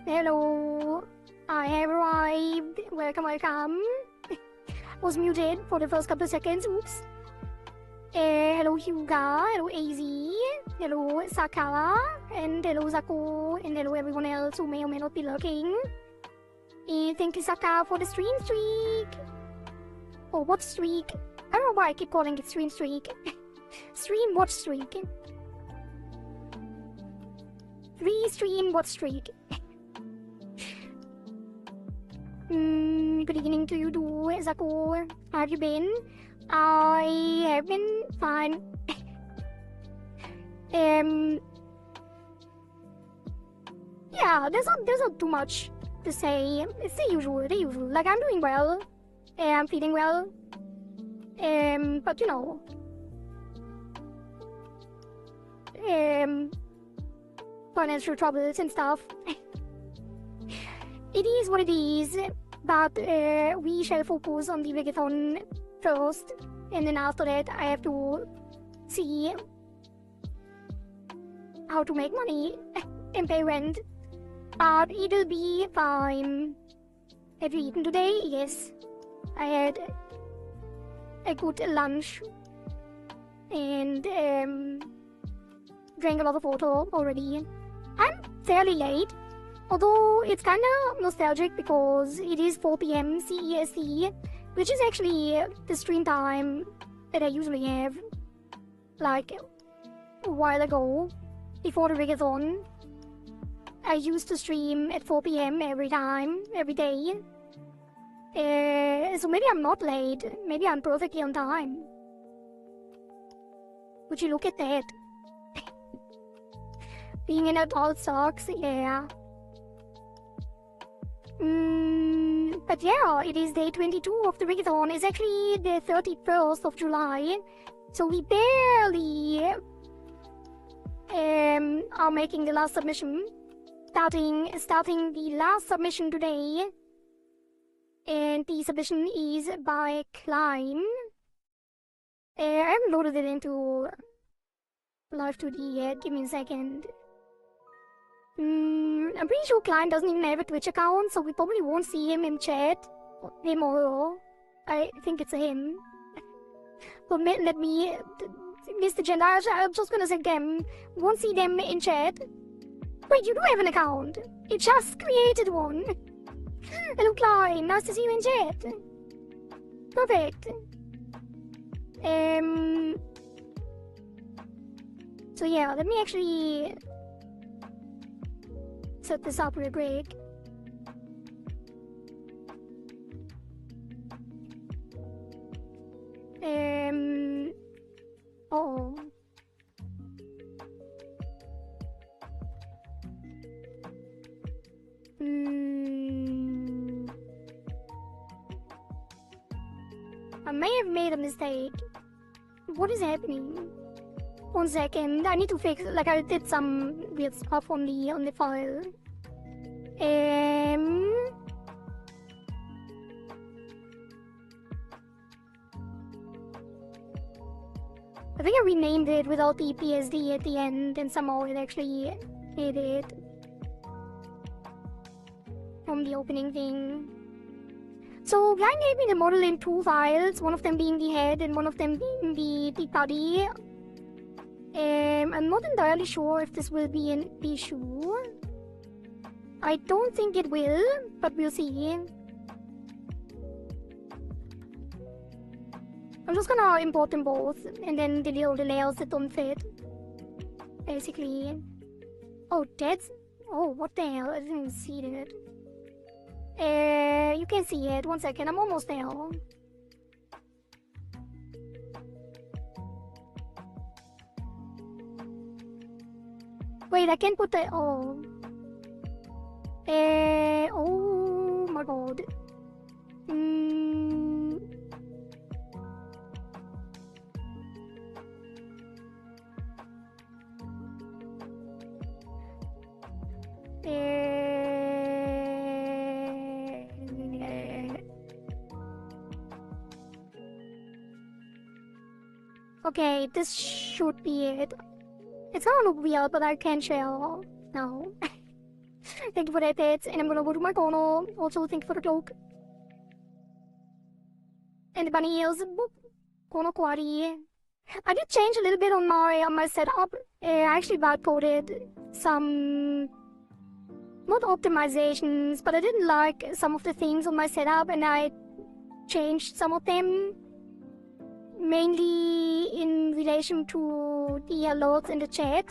Hello, I have arrived. Welcome, welcome. Was muted for the first couple of seconds. Oops. Hello, Hyuga. Hello, AZ. Hello, Sakara. And hello, Zaku. And hello, everyone else who may or may not be lurking. Thank you, Saka, for the stream streak. Oh, what streak? I don't know why I keep calling it stream streak. Stream watch streak. 3 stream watch streak. Good evening to you too, Zaku. How have you been? I have been fine. Yeah, there's not too much to say. It's the usual. Like, I'm doing well. I'm feeling well. But you know. Financial troubles and stuff. It is what it is, but we shall focus on the Rigathon first, and then after that I have to see how to make money and pay rent. But it'll be fine. Have you eaten today? Yes. I had a good lunch and drank a lot of water already. I'm fairly late. Although it's kinda nostalgic because it is 4 PM CEST, which is actually the stream time that I usually have. Like, a while ago, before the Rigathon, I used to stream at 4 PM every day. So maybe I'm not late, maybe I'm perfectly on time. Would you look at that? Being an adult sucks, yeah. But yeah, it is day 22 of the Rigathon. It's actually the 31st of July. So we barely are making the last submission. Starting the last submission today. And the submission is by Climb. I haven't loaded it into Live2D yet. Give me a second. I'm pretty sure Klein doesn't even have a Twitch account, so we probably won't see him in chat. Him or her. I think it's a him. But let me... Mr. Gender, I'm just gonna say them. Won't see them in chat. Wait, you do have an account. You just created one. Hello, Klein. Nice to see you in chat. Perfect. So yeah, let me actually set this up real quick. Uh-oh. I may have made a mistake. What is happening? 1 second, I need to fix, like, I did some weird stuff on the file. I think I renamed it without the PSD at the end, and somehow it actually made it from the opening thing. So, Blind gave me the model in 2 files, one of them being the head and one of them being the body. I'm not entirely sure if this will be an issue. I don't think it will, but we'll see. I'm just gonna import them both and then delete all the layers that don't fit. Basically. Oh, that's... Oh, what the hell? I didn't even see that. You can see it. 1 second, I'm almost there. Wait, I can't put the... Oh. Oh my god. Okay, this should be it. It's gonna look weird, but I can't share now. Thank you for that, pets. And I'm gonna go to my corner. Also, thank you for the cloak. And the bunny ears. Boop. Corner Kohari. I did change a little bit on my setup. I actually coded some, not optimizations, but I didn't like some of the things on my setup, and I changed some of them, mainly in relation to the alerts in the chat.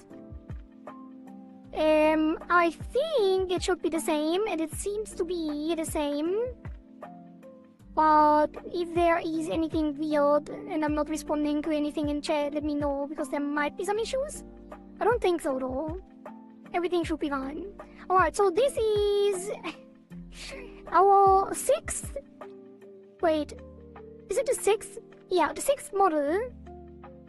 I think it should be the same, and it seems to be the same. But if there is anything weird and I'm not responding to anything in chat, let me know, because there might be some issues. I don't think so though. Everything should be fine. Alright, so this is our 6th. Wait, is it the 6th? Yeah, the 6th model.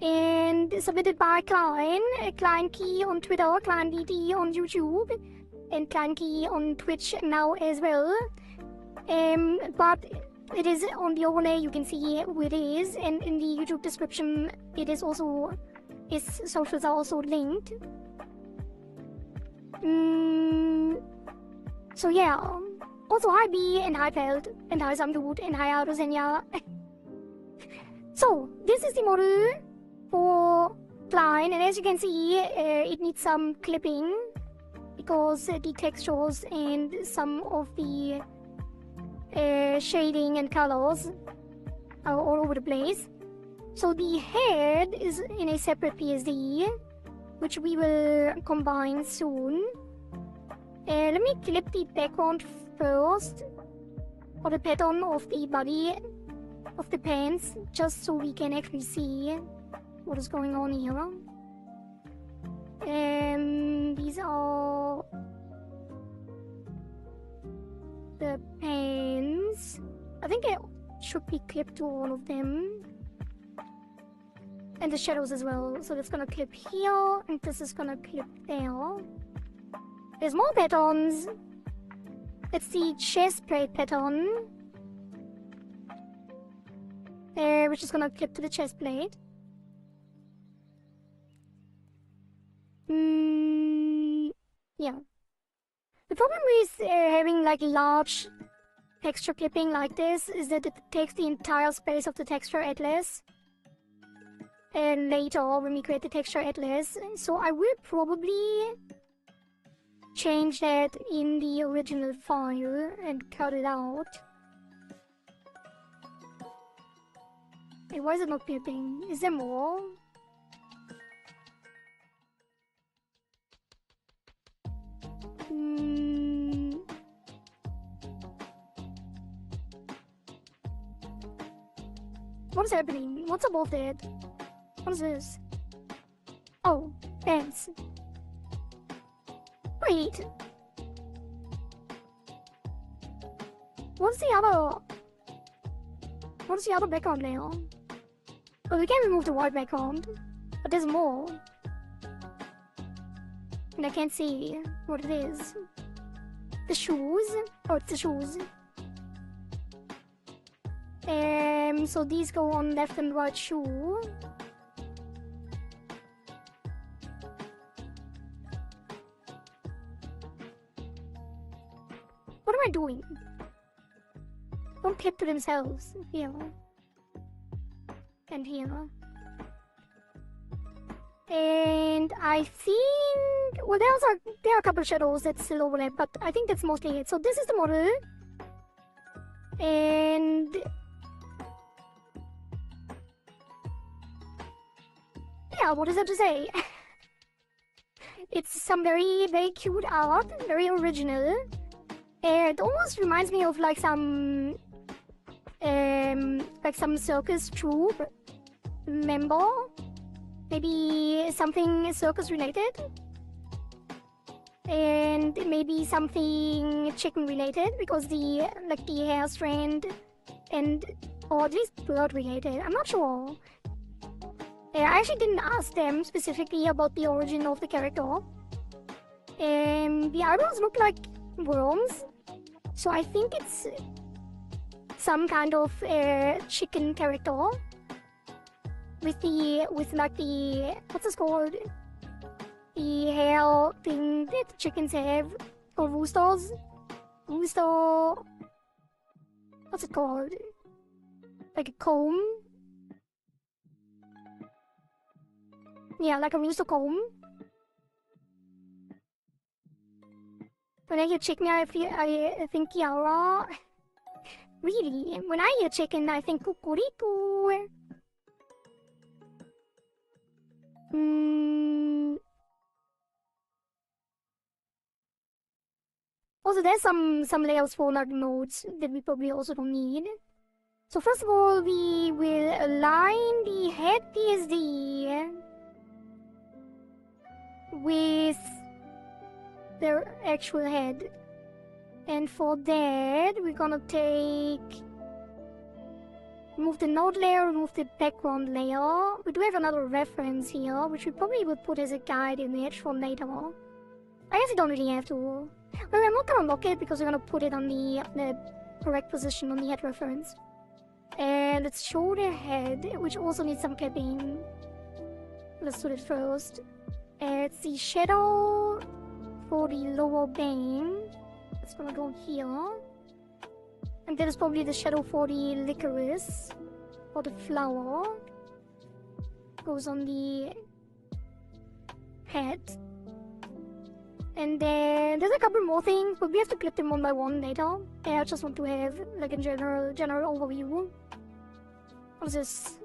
And submitted by Klein. Klein Key on Twitter, Klein VT on YouTube, and Klein Key on Twitch now as well. But it is on the overlay, you can see who it is, and in the YouTube description it is also, his socials are also linked. So yeah, also hi B, and hi Feld, and hi Samdude, and hi Arosenya. So, this is the model for Klein, and as you can see, it needs some clipping, because the textures and some of the shading and colors are all over the place. So the head is in a separate PSD, which we will combine soon. Let me clip the background first, or the pattern of the body of the pants, just so we can actually see what is going on here. These are the pants. I think it should be clipped to all of them. And the shadows as well. So that's gonna clip here, and this is gonna clip there. There's more patterns. It's the chest plate pattern, which is gonna clip to the chest plate. Yeah. The problem with having like large texture clipping like this is that it takes the entire space of the texture atlas. And later, when we create the texture atlas, so I will probably change that in the original file and cut it out. Hey, why is it not clipping? Is there more? What is happening? What's above that? What is this? Oh, pants. Wait. What's the other background layer? Oh, we can remove the white background, but there's more. And I can't see what it is. The shoes? Oh, it's the shoes. So these go on left and right shoe. What am I doing? Don't clip to themselves. Here. And here. And I think... well, there are a couple of shadows that still overlap, but I think that's mostly it. So this is the model. And... yeah, what is there to say? It's some very, very cute art, very original. It almost reminds me of like some circus troupe member. Maybe something circus related. And maybe something chicken related, because the hair strand and, or at least bird related. I'm not sure. I actually didn't ask them specifically about the origin of the character. The eyebrows look like worms, so I think it's some kind of chicken character with like the, what's this called? The hair thing that chickens have. Or roosters. Rooster. What's it called? Like a comb? Yeah, like a rooster comb. When I hear chicken, I think Kiara. Really? When I hear chicken, I think Kukuriku. Also, there's some layers for like nodes that we probably also don't need. So first of all, we will align the head PSD with their actual head. And for that, we're gonna remove the node layer, remove the background layer. We do have another reference here, which we probably would put as a guide image for later. I guess we don't really have to. Well, I'm not gonna lock it because we're gonna put it on the correct position on the head reference. And let's show the head, which also needs some clipping. Let's do it first. It's the shadow for the lower bane. It's gonna go here. And that is probably the shadow for the licorice. Or the flower. Goes on the head. And then there's a couple more things, but we have to clip them one by one later. I just want to have like a general overview. What is this?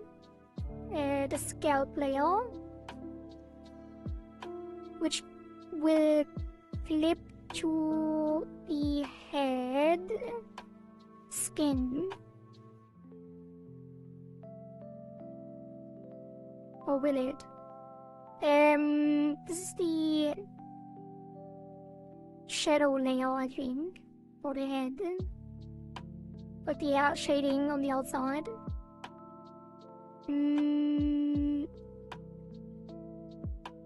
The scalp layer, which will clip to the head skin. Or will it? This is the shadow layer, I think, for the head. Like the shading on the outside.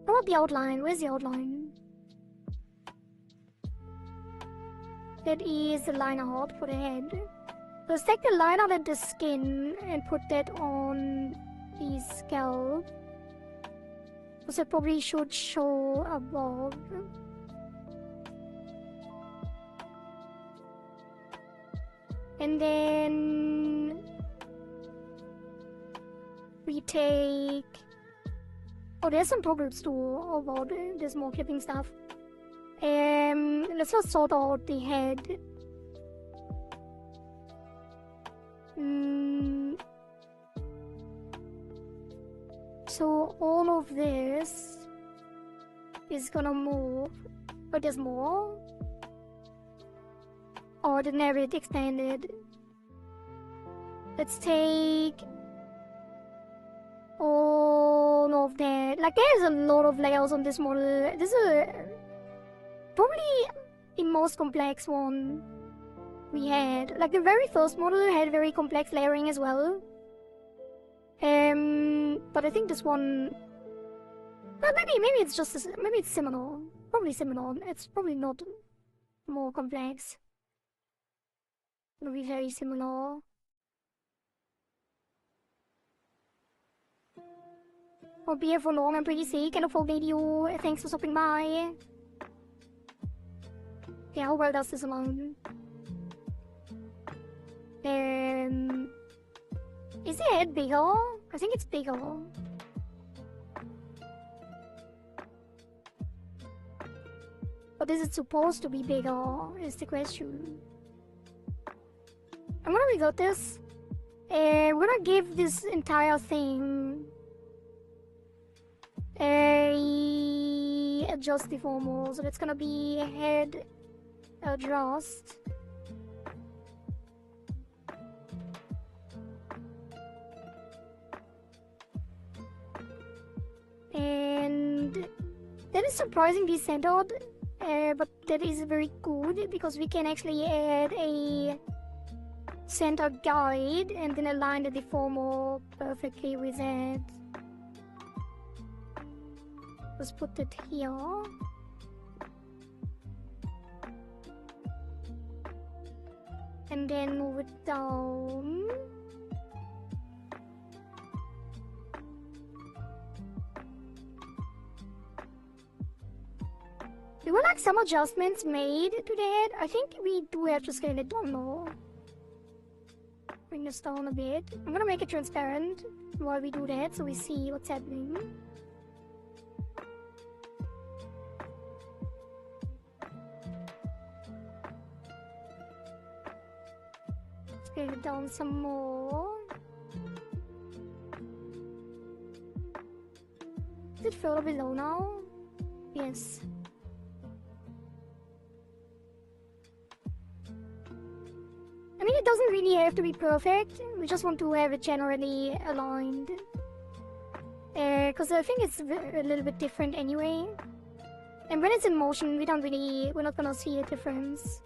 What about the outline? Where's the outline? That is the line art for the head. Let's take the line out of the skin and put that on the scalp. Because it probably should show above. And then we take... Oh, there's some problems too about this more clipping stuff. Let's just sort out the head. So all of this is gonna move. But there's more. Ordinary extended. Let's take all of that. Like, there's a lot of layers on this model. This is probably the most complex one we had. Like, the very first model had very complex layering as well. But I think this one... Well, maybe it's just... Maybe it's similar. Probably similar. It's probably not more complex. It'll be very similar. I'll be here for long, I'm pretty sick, and a full video. Thanks for stopping by. Yeah, how well does this alone? Is the head bigger? I think it's bigger. But is it supposed to be bigger, is the question. I'm gonna reload this. We're gonna give this entire thing a adjust deformer, so that's gonna be head adjust. And that is surprisingly centered, but that is very good because we can actually add a center guide and then align the deformer perfectly with it. Let's put it here. And then move it down. There were like some adjustments made to the head. I think we do have to scale it down more. Bring this down a bit. I'm gonna make it transparent while we do that so we see what's happening. Scale it down some more. Is it further below now? Yes. I mean, it doesn't really have to be perfect. We just want to have it generally aligned. Because I think it's a little bit different anyway. And when it's in motion, we're not gonna see a difference.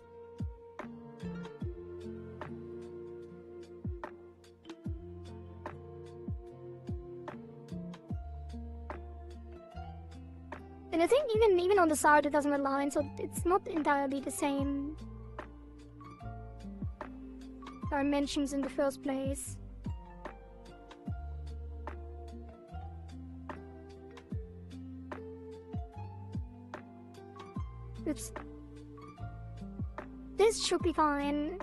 And I think even on the side it doesn't align, so it's not entirely the same dimensions in the first place. Oops. This should be fine.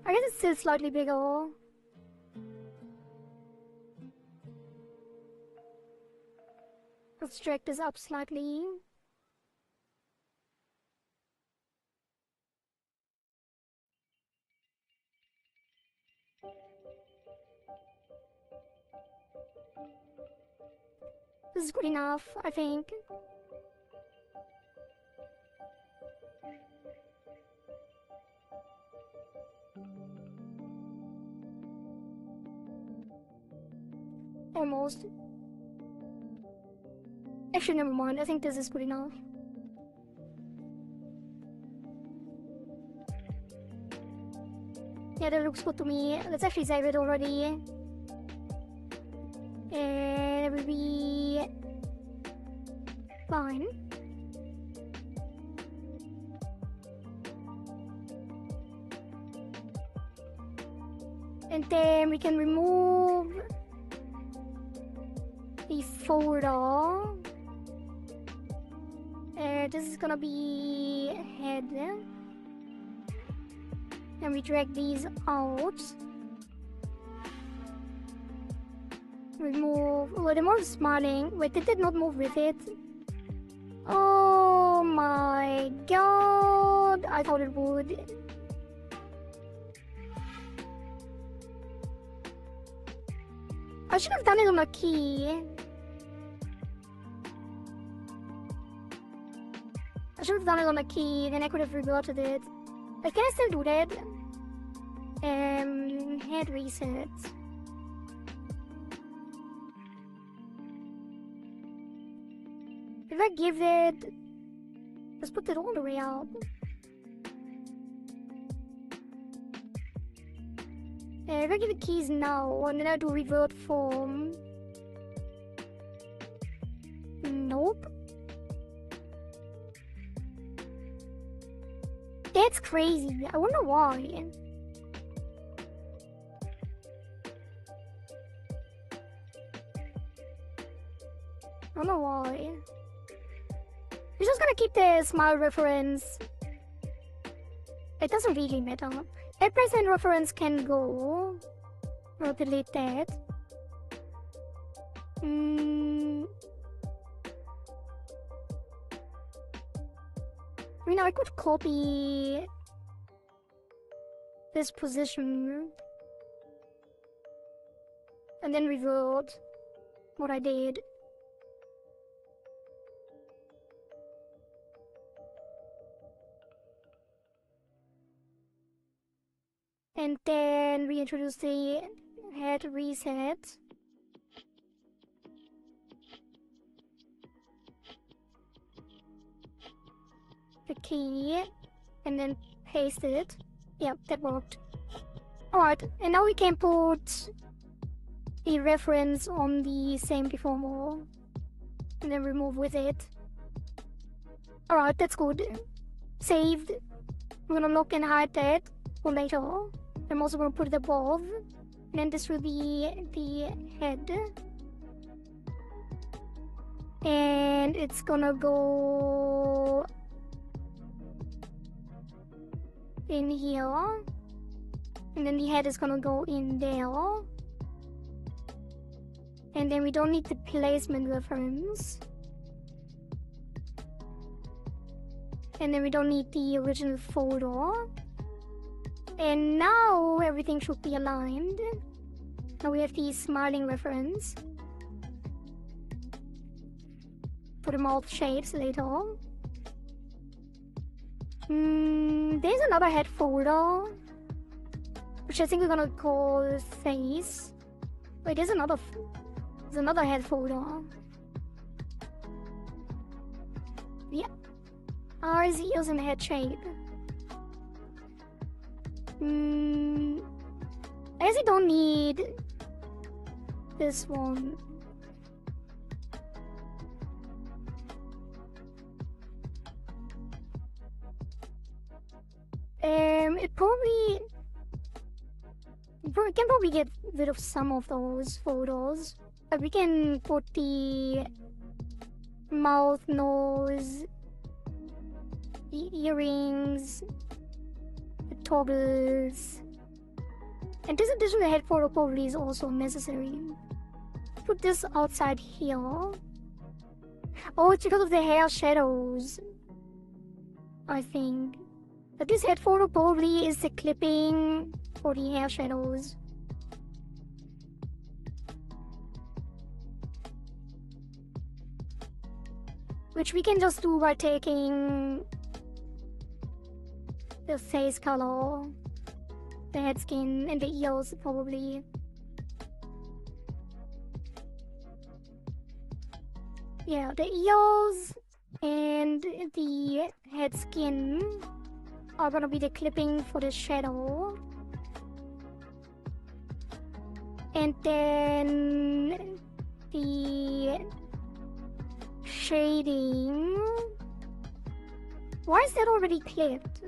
I guess it's still slightly bigger. Let's drag this up slightly. This is good enough, I think. Almost. Actually, never mind. I think this is good enough. Yeah, that looks good to me. Let's actually save it already. It will be fine. And then we can remove the folder. This is gonna be head. And we drag these out. Remove. Oh, the more smiling. Wait, did it not move with it? Oh my god! I thought it would. I should have done it on a key. I should have done it on a key, then I could have reverted it. But can I still do that? Head reset. If I give it... Let's put it all the way out. If I give it keys now, and then I do revert form... Nope. That's crazy. I wonder why. I don't know why. We're just gonna keep the smile reference. It doesn't really matter. At present reference can go. I'll delete that. I mean, I could copy this position and then revert what I did. And then reintroduce the head reset. The key, and then paste it. Yeah, that worked. Alright, and now we can put a reference on the same deformer and then remove with it. Alright, that's good. Saved. We're gonna lock and hide that for later. I'm also gonna put it above. And then this will be the head. And it's gonna go in here. And then the head is gonna go in there. And then we don't need the placement reference. And then we don't need the original photo. And now everything should be aligned. Now we have the smiling reference for the mouth shapes later. There's another head folder, which I think we're gonna call face. Wait, there's another head folder. Yeah. Eyes, ears, and head shape. I guess I don't need this one. We can probably get rid of some of those photos. But we can put the mouth, nose, the earrings, the toggles. And this additional head photo probably is also necessary. Put this outside here. Oh, it's because of the hair shadows, I think. But this head photo probably is the clipping for the hair shadows. Which we can just do by taking the face color, the head skin, and the ears probably. Yeah, the ears and the head skin are gonna be the clipping for the shadow. And then the shading. Why is that already clipped?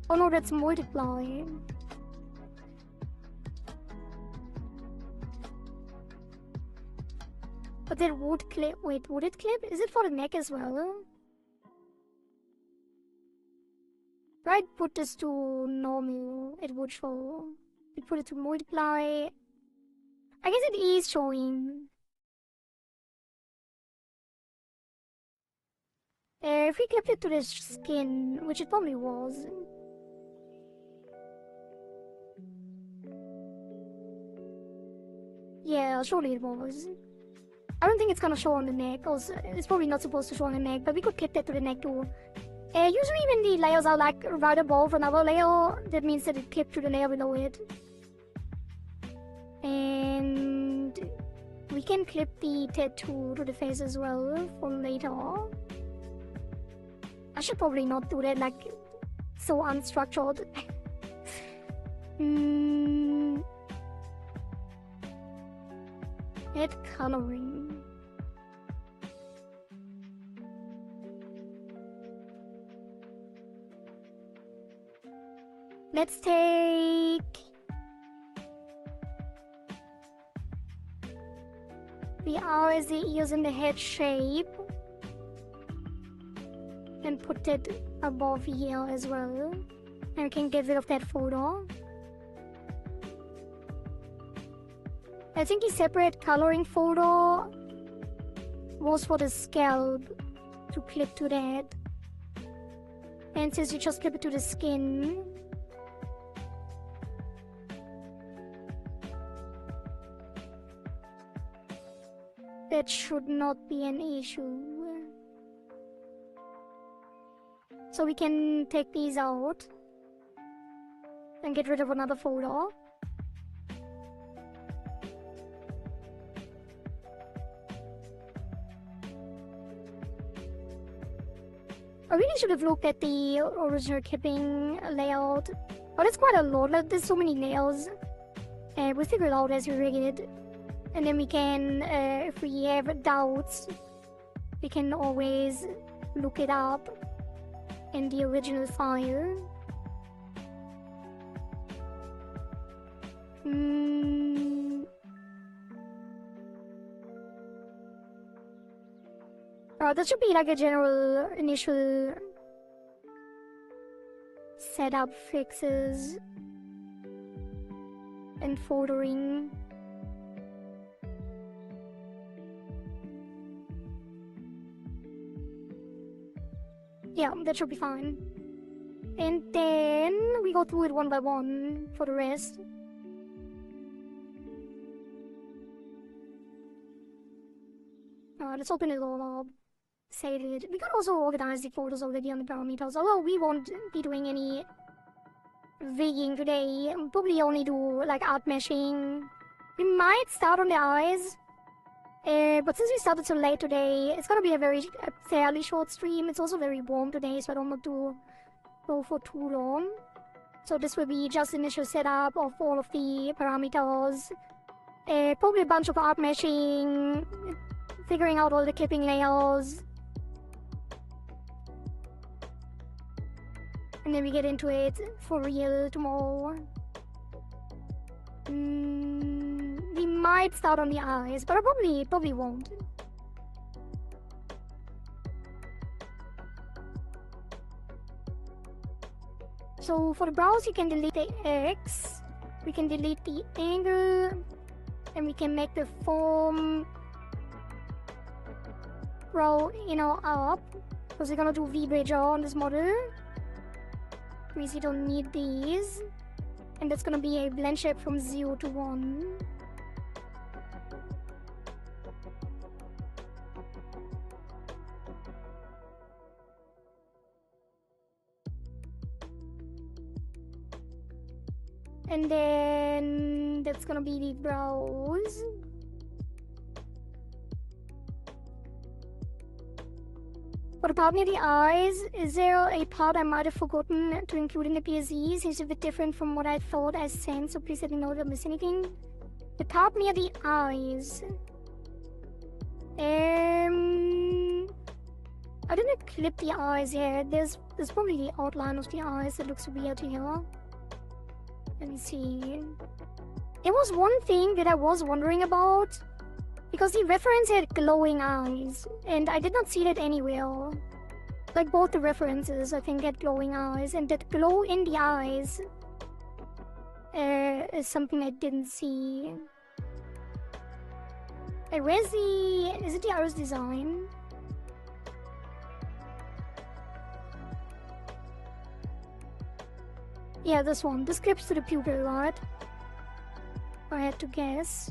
Oh no, that's multiply. But that would clip. Wait, would it clip? Is it for the neck as well? If I put this to normal, it would show. We put it to multiply. I guess it is showing. If we clipped it to the skin, which it probably was. Yeah, surely it was. I don't think it's gonna show on the neck, or it's probably not supposed to show on the neck, but we could clip that to the neck too. Usually when the layers are like right above another layer, that means that it clipped to the layer below it. And we can clip the tattoo to the face as well for later. I should probably not do that, like, so unstructured. Head coloring. Let's take the eyes, the ears, and the head shape and put it above here as well. And we can get rid of that photo. I think the separate coloring photo was for the scalp, to clip to that. And since you just clip it to the skin, that should not be an issue. So we can take these out and get rid of another photo. I really should have looked at the original clipping layout. Oh, that's quite a lot. Like, there's so many layers. And we'll figure it out as we rig it. And then we can, if we have doubts, we can always look it up in the original file. That should be like a general initial setup fixes and foldering. Yeah, that should be fine. And then we go through it one by one for the rest. Let's open it all up. Save it. We can also organize the folders already on the parameters, although we won't be doing any rigging today. We'll probably only do like art meshing. We might start on the eyes. But since we started so late today, it's gonna be a fairly short stream. It's also very warm today, so I don't want to go for too long. So this will be just initial setup of all of the parameters. Probably a bunch of art meshing, figuring out all the clipping layers. And then we get into it for real tomorrow. We might start on the eyes, but I probably won't. So for the brows, you can delete the X, we can delete the angle, and we can make the form brow up, because we're gonna do V-bridger on this model. We don't need these. And that's gonna be a blend shape from 0 to 1. And then that's gonna be the brows. For the part near the eyes, is there a part I might have forgotten to include in the PSD? Seems a bit different from what I thought I sent, so please let me know if I missed anything. The part near the eyes. I didn't clip the eyes yet. There's probably the outline of the eyes that looks weird here. Let me see. There was one thing that I was wondering about. Because the reference had glowing eyes, and I did not see that anywhere. Like both the references, I think, had glowing eyes, and that glow in the eyes is something I didn't see. Hey, is it the iris design? Yeah, this one. This clips to the pupil, right? I had to guess.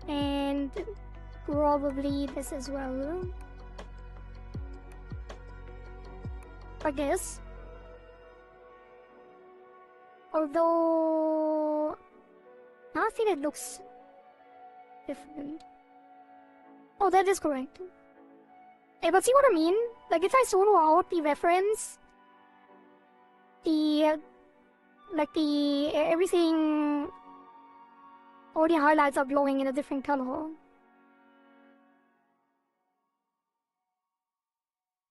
And probably this as well, I guess. Although I think it looks different. Oh, that is correct. Hey, but see what I mean? Like if I solo out the reference, everything, all the highlights are glowing in a different color.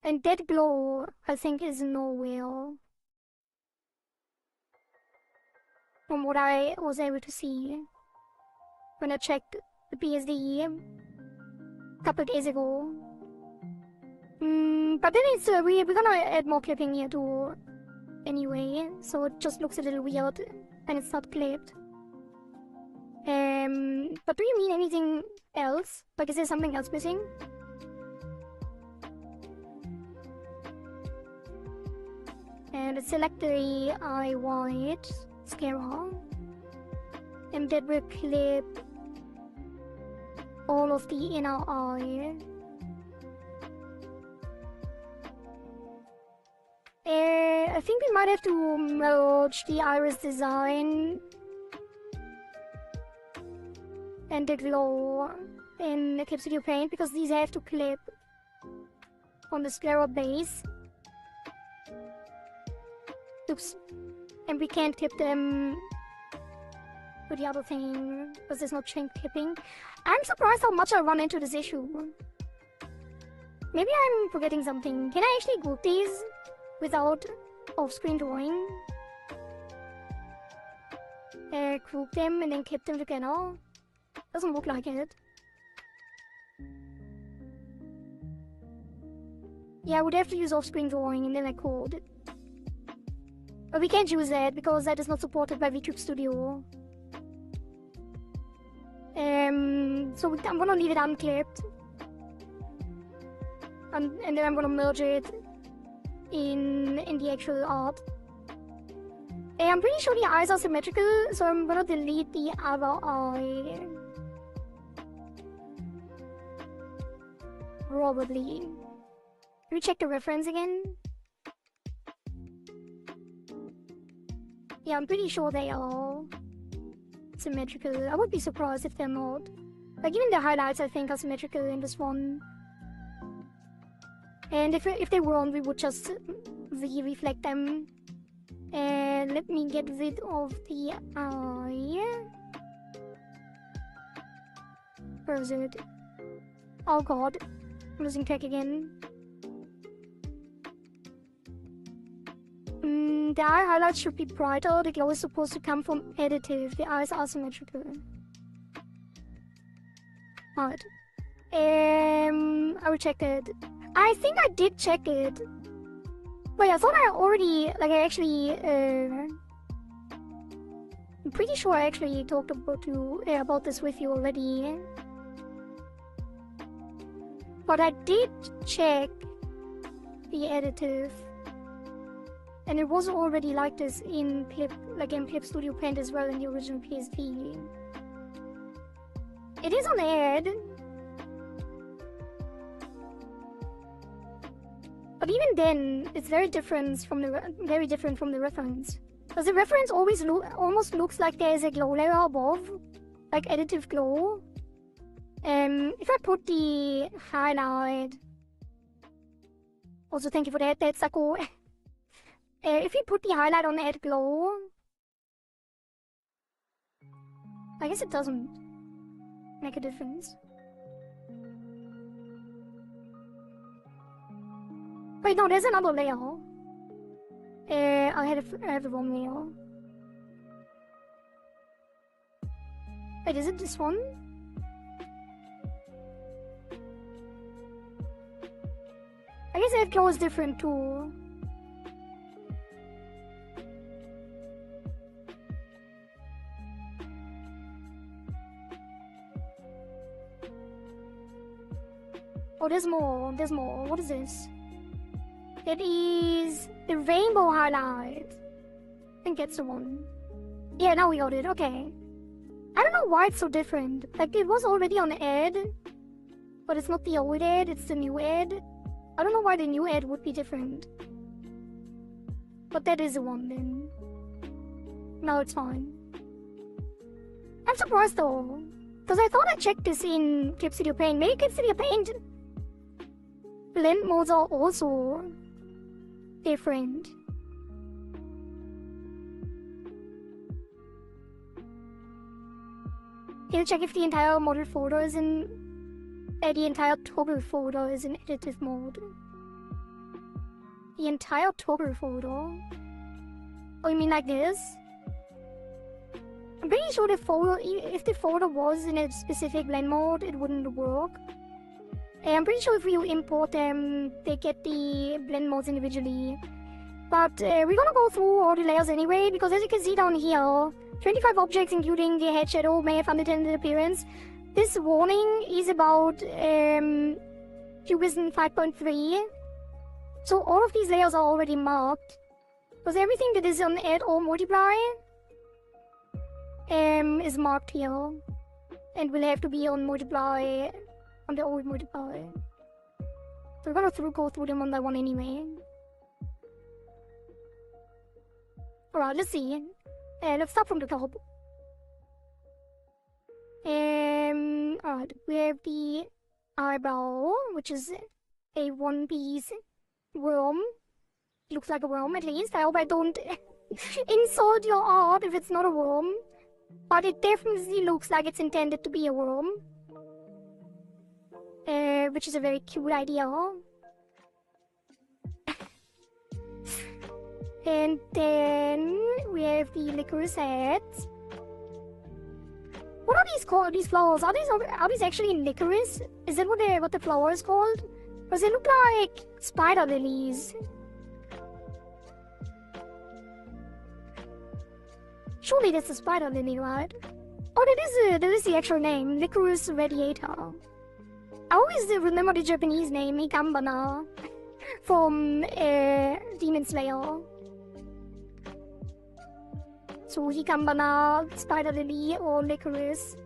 And that glow, I think, is nowhere. From what I was able to see when I checked the PSD a couple of days ago. But then we're gonna add more clipping here too anyway, so it just looks a little weird and it's not clipped. But do you mean anything else? Like, is there something else missing? And let's select the eye white scarer, and that will clip all of the inner eye. I think we might have to merge the iris design and the glow in the Clip Studio Paint, because these have to clip on the sclera base. Oops. And we can't clip them with the other thing, because there's no chain clipping. I'm surprised how much I run into this issue. Maybe I'm forgetting something. Can I actually group these without off-screen drawing? Group them and then keep them together? Doesn't look like it. Yeah, I would have to use off-screen drawing and then I could. But we can't use that because that is not supported by VTuber Studio. So I'm gonna leave it unclipped. And then I'm gonna merge it in the actual art. I'm pretty sure the eyes are symmetrical, so I'm gonna delete the other eye. Probably. Can we check the reference again? Yeah, I'm pretty sure they are symmetrical. I would be surprised if they're not. Like, even the highlights, I think, are symmetrical in this one. And if they weren't, we would just reflect them. And let me get rid of the eye. Where is it? Oh god. I'm losing track again. The eye highlights should be brighter. The glow is supposed to come from additive. The eyes are symmetrical. Alright. I will check it. I think I did check it. Wait, I thought I already, like, I'm pretty sure I actually talked about this with you already. But I did check the additive. And it was already like this in Clip Studio Paint as well in the original PSP. It is on ad. But even then, it's very different from the reference. Because the reference always almost looks like there is a glow layer above, like additive glow. If I put the highlight, also thank you for that, that's Sako. If we put the highlight on add glow, I guess it doesn't make a difference. Wait, no, there's another layer. I have the wrong layer. Wait, is it this one? I guess that glow is different too. Oh, there's more. What is this? It is the rainbow highlight. I think that's the one. Yeah, now we got it. Okay. I don't know why it's so different. Like, it was already on ad, but it's not the old ad, it's the new ad. I don't know why the new ad would be different. But that is the one then. No, it's fine. I'm surprised though, because I thought I checked this in Clip Studio Paint. Maybe Clip Studio Paint blend modes are also different. He'll check if the entire model folder is in the entire toggle folder is in additive mode. The entire toggle folder? Oh, you mean like this? I'm pretty sure the folder, if the folder was in a specific blend mode, it wouldn't work. I'm pretty sure if you import them, they get the blend modes individually. But we're gonna go through all the layers anyway, because as you can see down here, 25 objects including the head shadow may have unintended appearance. This warning is about Cubism 5.3. So all of these layers are already marked. Because everything that is on add or multiply is marked here. And will have to be on multiply, on the old multiply. So we're gonna go through them one by one anyway. Alright, let's see. Let's start from the top. Alright, we have the eyebrow, which is a one-piece worm. It looks like a worm at least. I hope I don't insult your art if it's not a worm. But it definitely looks like it's intended to be a worm. which is a very cute idea. And then we have the licorice hats. What are these called? These flowers? Are these actually licorice? Is that what the flower is called? Does it look like spider lilies? Surely that's a spider lily, right? Oh, that is the actual name, licorice radiator. I always remember the Japanese name, Ikambana, from Demon Slayer. So Ikambana, spider lily, or licorice.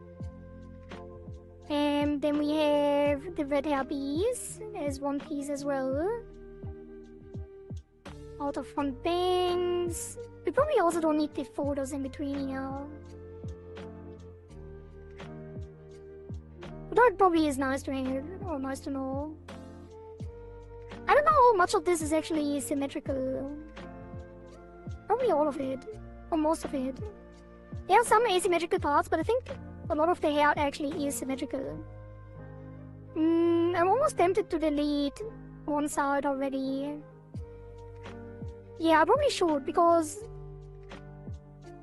And then we have the red hair bees. There's one piece as well. Out of front bangs. We probably also don't need the photos in between here. Although it probably is nice to have, or nice to know. I don't know how much of this is actually symmetrical. Probably all of it. Or most of it. There are some asymmetrical parts, but I think a lot of the hair actually is symmetrical. I'm almost tempted to delete one side already. Yeah, I probably should, because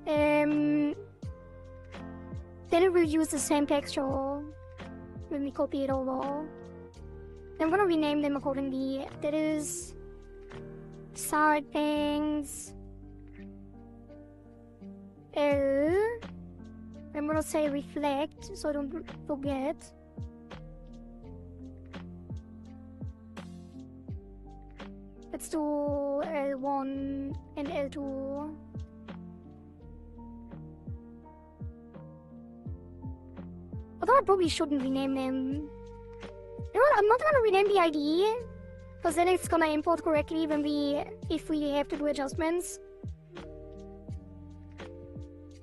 then it will use the same texture when we copy it over. I'm gonna rename them accordingly. That is side bangs. I'm gonna say reflect so I don't forget. Let's do L1 and L2. Although I probably shouldn't rename them. You know what, I'm not gonna rename the ID, because then it's gonna import correctly when if we have to do adjustments.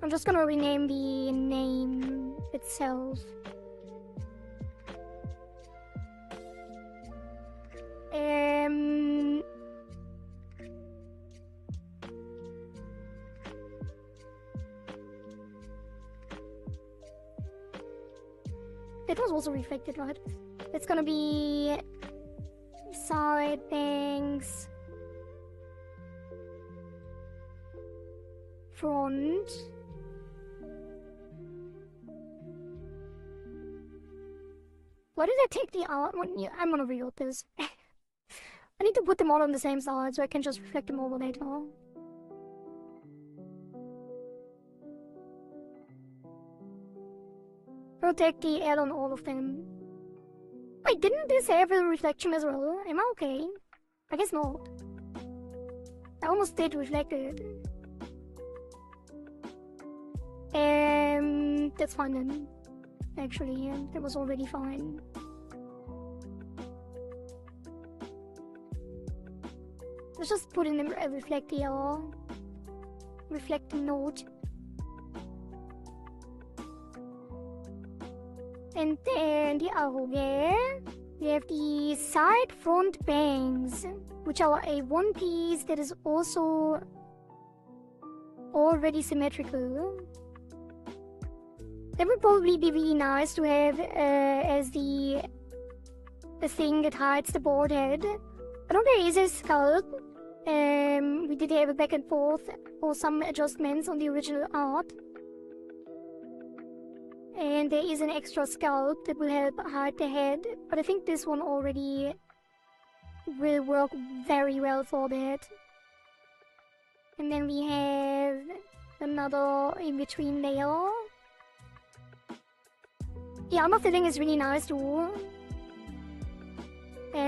I'm just gonna rename the name itself. It was also reflected, right? It's gonna be side bangs, front. Why did I take the art? I'm gonna reload this. I need to put them all on the same side so I can just reflect them over later. I'll take the L on all of them. Wait, didn't this have a reflection as well? Am I okay? I guess not. I almost did reflect it. That's fine then. Actually, yeah, that was already fine. Let's just put in a reflect here. Reflect note. And then the arrow there. We have the side front bangs, which are a one piece that is also already symmetrical. That would probably be really nice to have as the thing that hides the board head. I know there is a scalp. We did have a back and forth or some adjustments on the original art. And there is an extra scalp that will help hide the head. But I think this one already will work very well for that. And then we have another in between layer. The armor filling is really nice too.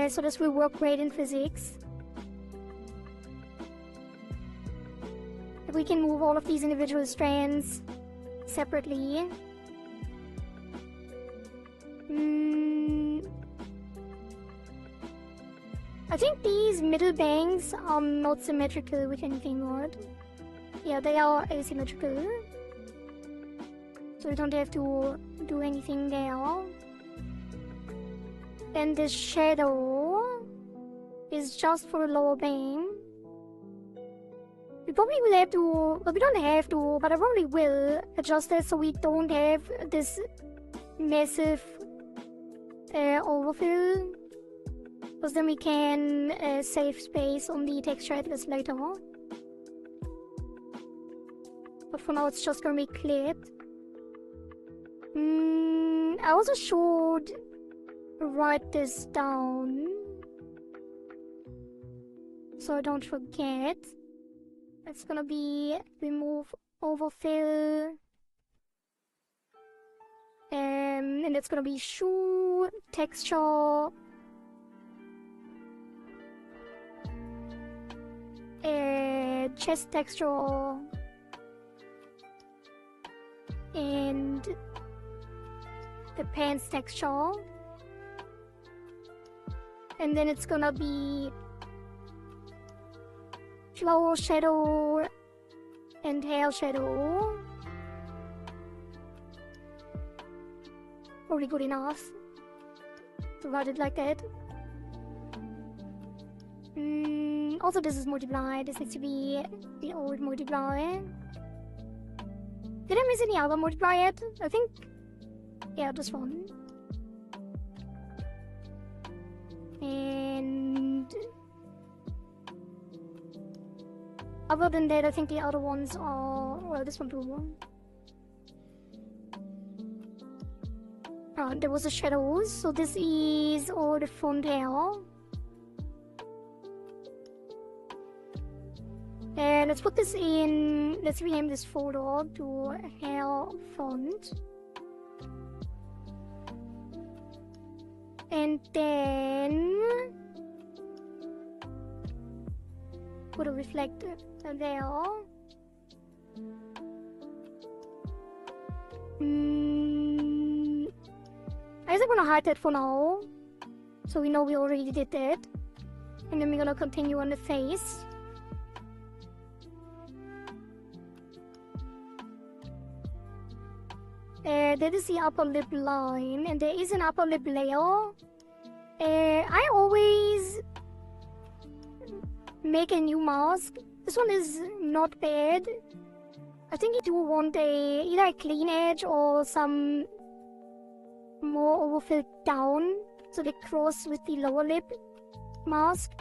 So this will work great in physics. If we can move all of these individual strands separately. I think these middle bangs are not symmetrical with anything, right? Yeah, they are asymmetrical. So we don't have to do anything there. Then this shadow is just for the lower bang. We probably will have to, well, we don't have to, but I probably will adjust it so we don't have this massive overfill, because then we can save space on the texture editors later. But for now, it's just gonna be clipped. I also should write this down so I don't forget. It's gonna be remove overfill, and it's gonna be shoe texture, chest texture, and the pants texture, and then it's gonna be flower shadow and hair shadow. Probably good enough to write it like that. Also, this is multiply. This needs to be the old multiply. Did I miss any other multiply yet? I think, yeah, this one. And other than that, I think the other ones are, well, this one too. There was the shadows, so this is all the font hair. And let's put this in, let's rename this folder to hair font. And then put a reflector there. I guess I'm gonna hide that for now, so we know we already did that. And then we're gonna continue on the face. That is the upper lip line, and there is an upper lip layer. I always make a new mask. This one is not bad. I think you do want either a clean edge or some more overfilled down, so they cross with the lower lip mask.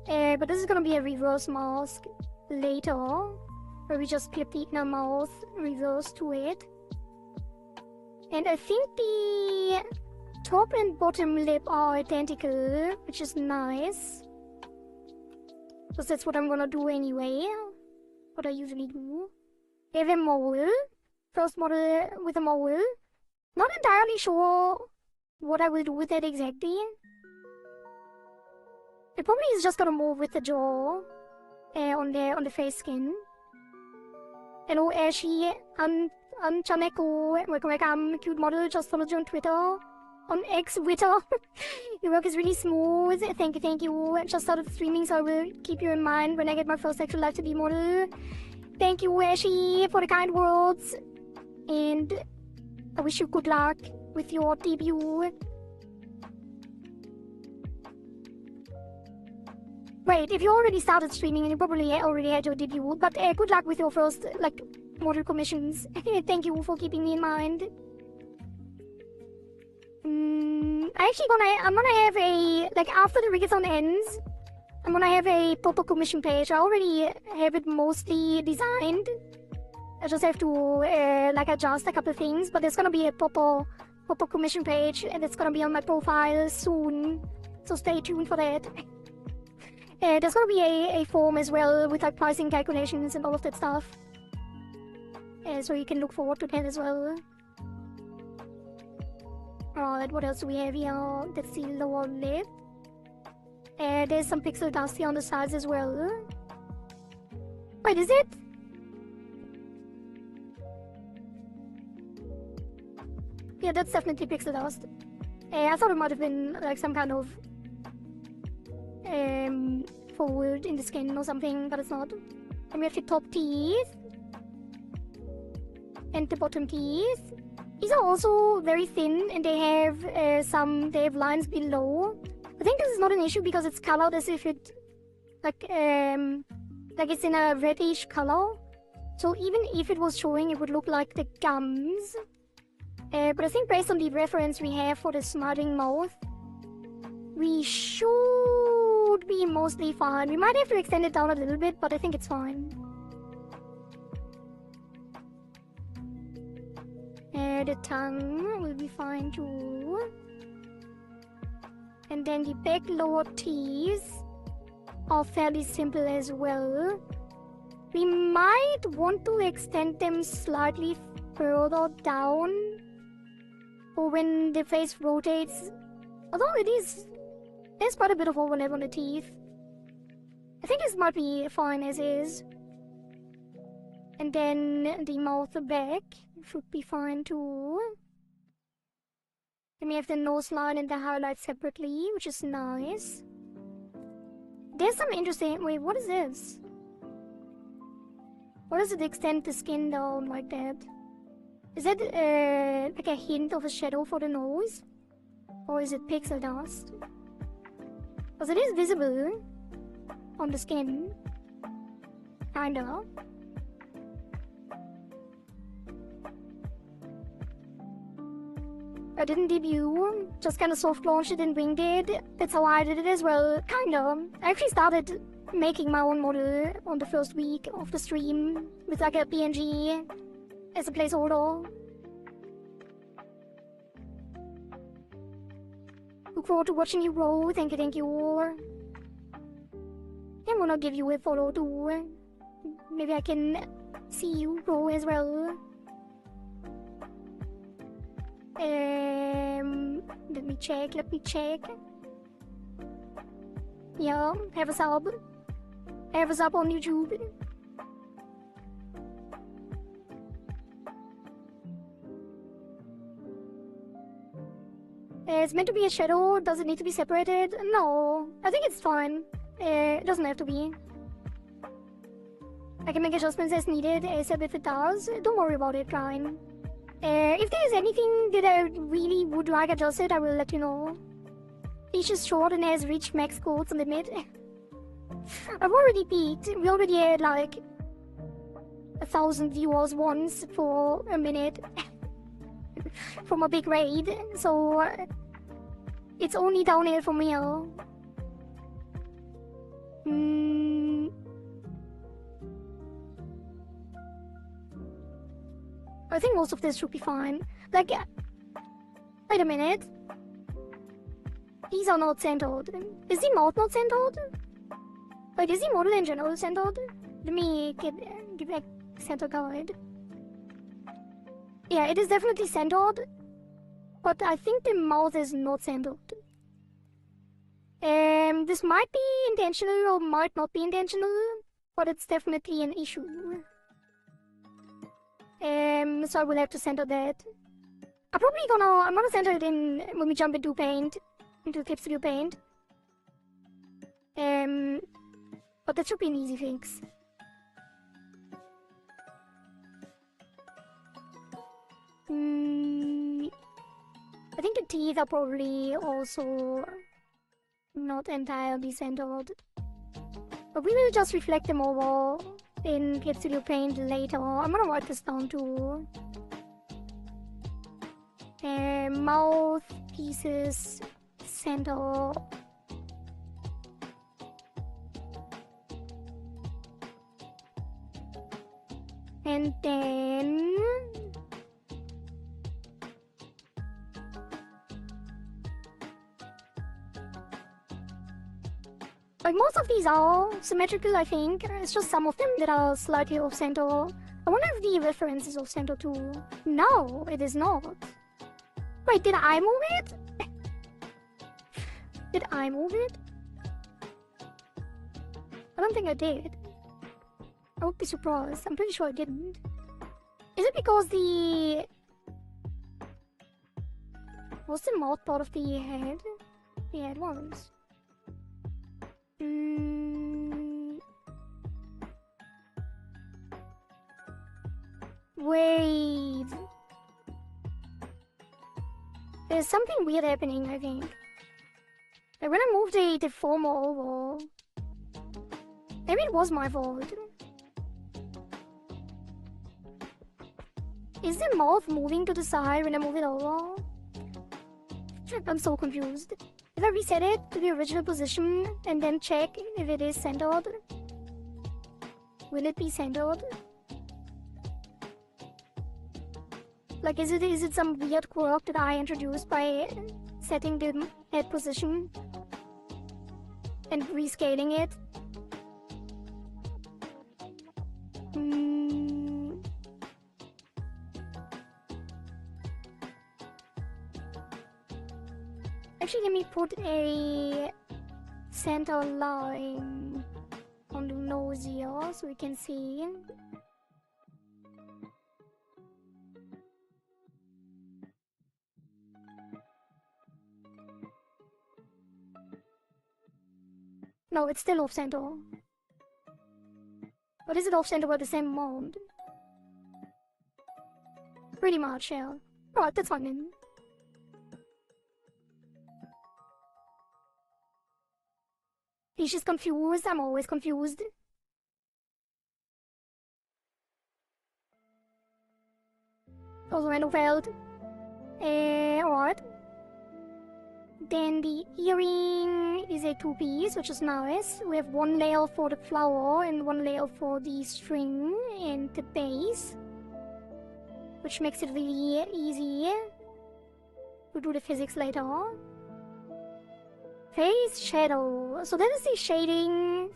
But this is gonna be a reverse mask later, where we just clip the inner mouth reverse to it. And I think the top and bottom lip are identical, which is nice, because that's what I'm gonna do anyway, what I usually do. I have a mole, first model with a mole. Not entirely sure what I will do with that exactly. It probably is just gonna move with the jaw on the face skin. Hello Ashy and Chaneko, welcome, cute model, just followed you on Twitter. On X Twitter. Your work is really smooth. Thank you. I just started streaming, so I will keep you in mind when I get my first actual Live2D model. Thank you, Ashy, for the kind words. And I wish you good luck with your debut. Wait, if you already started streaming, you probably already had your debut, but good luck with your first, like, model commissions. Thank you for keeping me in mind. I'm gonna have a, like, after the Rigathon ends, I'm gonna have a proper commission page. I already have it mostly designed. I just have to, like, adjust a couple things, but there's gonna be a proper commission page, and it's gonna be on my profile soon, so stay tuned for that. There's gonna be a form as well with, like, pricing calculations and all of that stuff. So you can look forward to that as well. Alright, what else do we have here? That's the lower lip. There's some pixel dust here on the sides as well. Wait, is it? Yeah, that's definitely pixel dust. I thought it might have been like some kind of fold in the skin or something, but it's not. And we have the top teeth and the bottom teeth. These are also very thin, and they have lines below. I think this is not an issue because it's colored as if it like it's in a reddish color. So even if it was showing, it would look like the gums. But I think based on the reference we have for the smudging mouth, we should be mostly fine. We might have to extend it down a little bit, but I think it's fine. The tongue will be fine too. And then the back lower teeth are fairly simple as well. We might want to extend them slightly further down for when the face rotates. Although there's quite a bit of overlap on the teeth. I think this might be fine as is. And then the mouth back should be fine too. Then we have the nose line and the highlight separately, which is nice. There's some interesting... Wait, what is this? What does it extend the skin down like that? Is that like a hint of a shadow for the nose? Or is it pixel dust? Because it is visible on the skin. Kinda. I didn't debut, just kinda soft launched it and winged it. That's how I did it as well, kinda. I actually started making my own model on the first week of the stream with like a PNG as a placeholder. Look forward to watching you grow, thank you, thank you. I'm gonna give you a follow too. Maybe I can see you grow as well. Let me check. Yeah, have a sub. Have a sub on YouTube. It's meant to be a shadow. Does it need to be separated? No, I think it's fine. It doesn't have to be. I can make adjustments as needed, ASAP if it does. Don't worry about it, Ryan. If there is anything that I really would like adjusted, I will let you know. Each is short and has reached max quotes on the mid. I've already peaked. We already had like 1,000 viewers once for a minute from a big raid, so it's only downhill from here. I think most of this should be fine. Like, wait a minute. These are not centered. Is the mouth not centered? Like, is the model in general centered? Let me give a center guide. Yeah, it is definitely centered, but I think the mouth is not centered. This might be intentional or might not be intentional, but it's definitely an issue. So I will have to center that. I'm gonna center it in when we jump into Paint, into Clip Studio Paint. But that should be an easy fix. I think the teeth are probably also not entirely centered. But we will just reflect them over in Clip Studio Paint later. I'm gonna write this down too. Mouth, pieces, center. And then... like, most of these are symmetrical, I think. It's just some of them that are slightly off-center. I wonder if the reference is off-center too. No, it is not. Wait, did I move it? Did I move it? I don't think I did. I would be surprised. I'm pretty sure I didn't. Is it because the... what's the mouth part of the head? Yeah, it was. Wait. There's something weird happening, I think. Like when I moved the former over... maybe it was my fault. Is the mouth moving to the side when I move it over? I'm so confused. If I reset it to the original position and then check if it is centered, will it be centered? Like, is it some weird quirk that I introduced by setting the head position and rescaling it? Actually, let me put a center line on the nose here so we can see. No, it's still off center. But is it off center with the same amount? Pretty much, yeah. Alright, that's fine then. He's just confused. I'm always confused. Also random failed. Alright. Then the earring is a two-piece, which is nice. We have one layer for the flower and one layer for the string and the base, which makes it really easy. We'll do the physics later. Face shadow. So that is the shading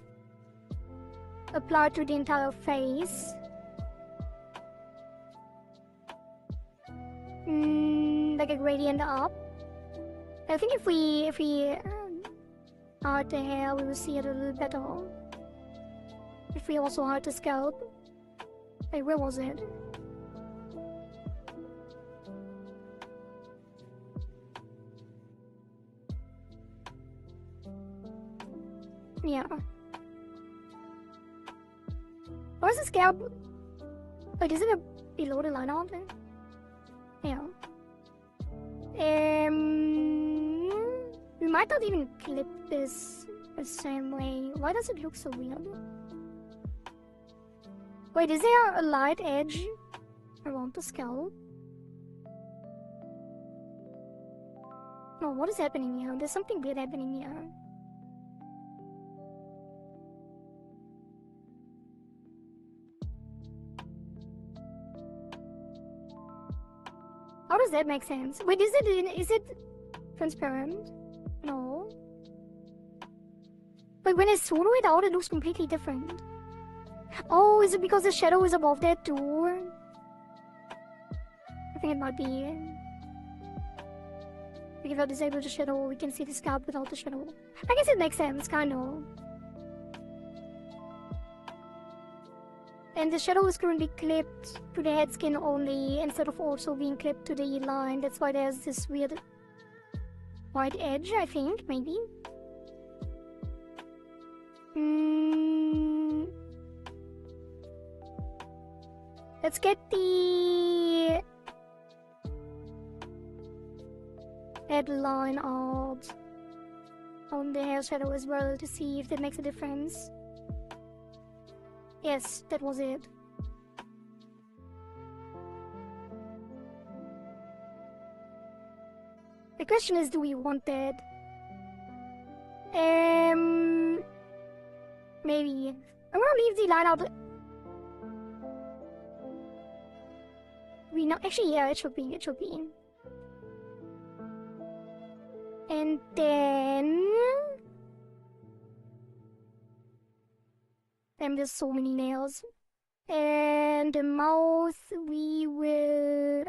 applied to the entire face. Like a gradient up. I think if we art the hair, we will see it a little better. If we also art the scalp. Wait, where was it? Yeah. Where's the scalp? Wait, is it below the line art? Yeah. We might not even clip this the same way. Why does it look so weird? Wait, is there a light edge around the scalp? No, what is happening here? There's something weird happening here. How does that make sense? Wait, is it transparent? No. But when I zoom it out, it looks completely different. Oh, is it because the shadow is above that too? I think it might be. Like if I disable the shadow, we can see the scalp without the shadow. I guess it makes sense, kind of. And the shadow is currently clipped to the head skin only, instead of also being clipped to the line. That's why there's this weird white edge, I think, maybe. Let's get the headline out on the hair shadow as well to see if that makes a difference. Yes, that was it. The question is, do we want that? Maybe. I'm gonna leave the line out. We know. Actually, yeah, it should be. It should be. And then. There's so many nails. And the mouth we will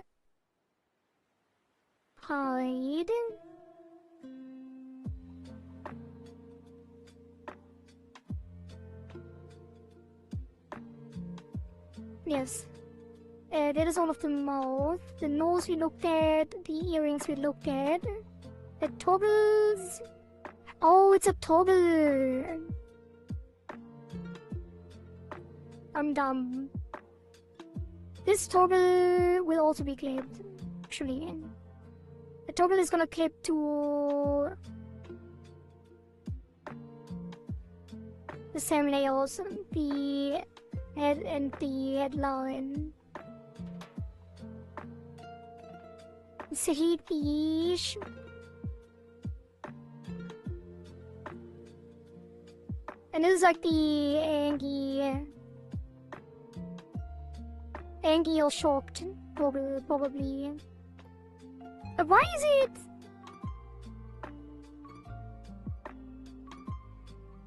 hide. Yes. That is all of the mouth. The nose we looked at. The earrings we looked at. The toggles. Oh, it's a toggle. I'm dumb. This toggle will also be clipped, actually. The toggle is gonna clip to the same layers, the head and the headline. Sweet fish. And this is like the angry or shocked, probably. Why is it?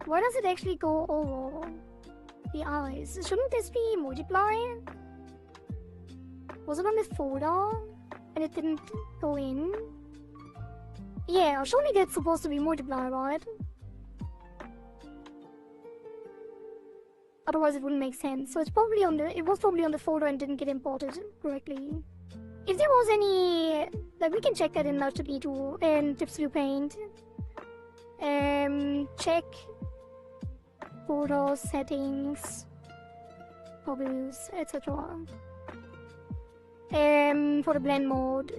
Why does it actually go over the eyes? Shouldn't this be multiply? Was it on the folder and it didn't go in? Yeah, surely that's supposed to be multiply, right? Otherwise it wouldn't make sense. So it's probably on the, it was probably on the folder and didn't get imported correctly. If there was any, like, we can check that in Live2D too, and Tips to Paint. Check photo settings, hobbies, etc. For the blend mode.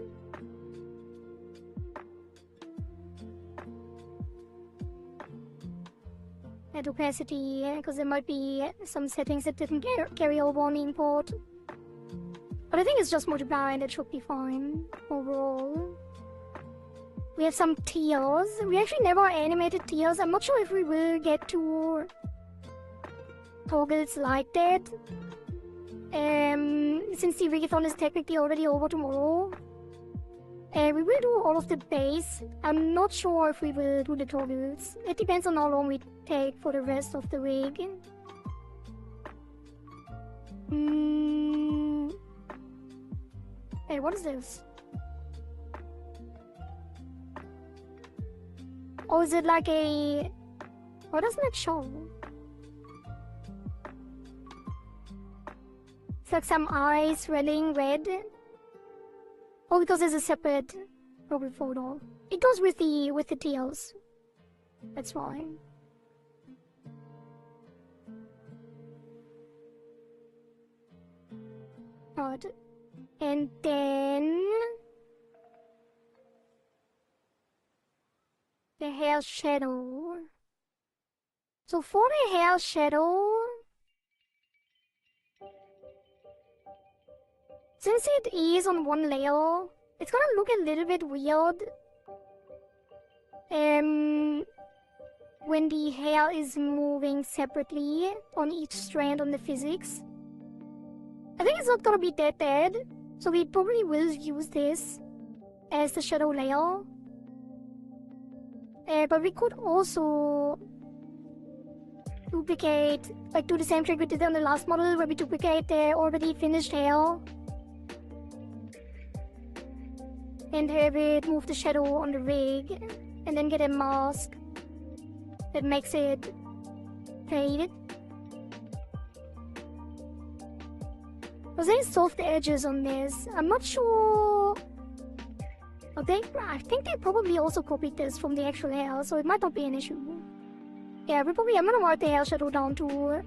Add opacity, because there might be some settings that didn't carry over on the import. But I think it's just multiply and it should be fine overall. We have some tears. We actually never animated tears. I'm not sure if we will get to toggles like that. Since the Rigathon is technically already over tomorrow. We will do all of the base. I'm not sure if we will do the toggles. It depends on how long we take for the rest of the rig. Hey, what is this? Oh, is it like a... Why doesn't it show? It's like some eyes swelling red. Oh, because there's a separate probably photo. It goes with the tails. That's fine. Right. And then the hair shadow. So for the hair shadow, since it is on one layer, it's gonna look a little bit weird when the hair is moving separately on each strand on the physics. I think it's not gonna be that bad, so we probably will use this as the shadow layer. But we could also duplicate, like do the same trick we did on the last model where we duplicate the already finished hair and have it move the shadow on the rig and then get a mask that makes it fade. Because there's soft edges on this. I'm not sure. I think they probably also copied this from the actual hair, so it might not be an issue. Yeah, I'm gonna mark the hair shadow down too,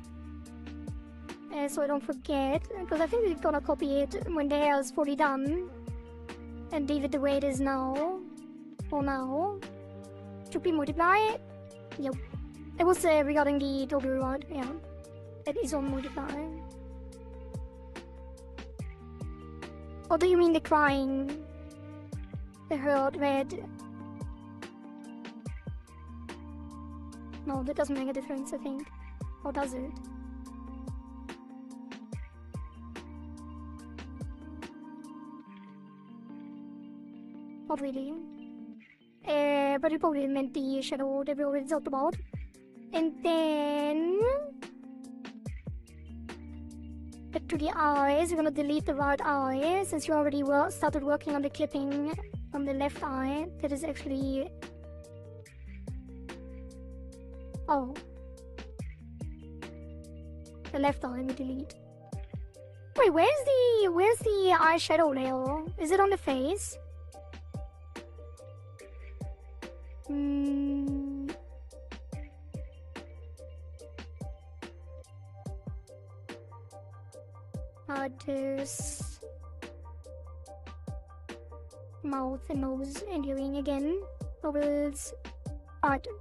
so I don't forget, because I think we're gonna copy it when the hair is fully done and leave it the way it is now. For now. Should we multiply it? Yep. It was regarding the toggle rod, yeah. It is on multiply. Or do you mean the crying? The hurt red? No, that doesn't make a difference, I think. Or does it? Not really. But it probably meant the shadow that we already talked about. And then... to the eyes, we're gonna delete the right eye, since you already started working on the clipping on the left eye. That is actually... Oh. The left eye we delete. Wait, where's the eyeshadow layer? Is it on the face? There's mouth and nose and earring again. Bubbles.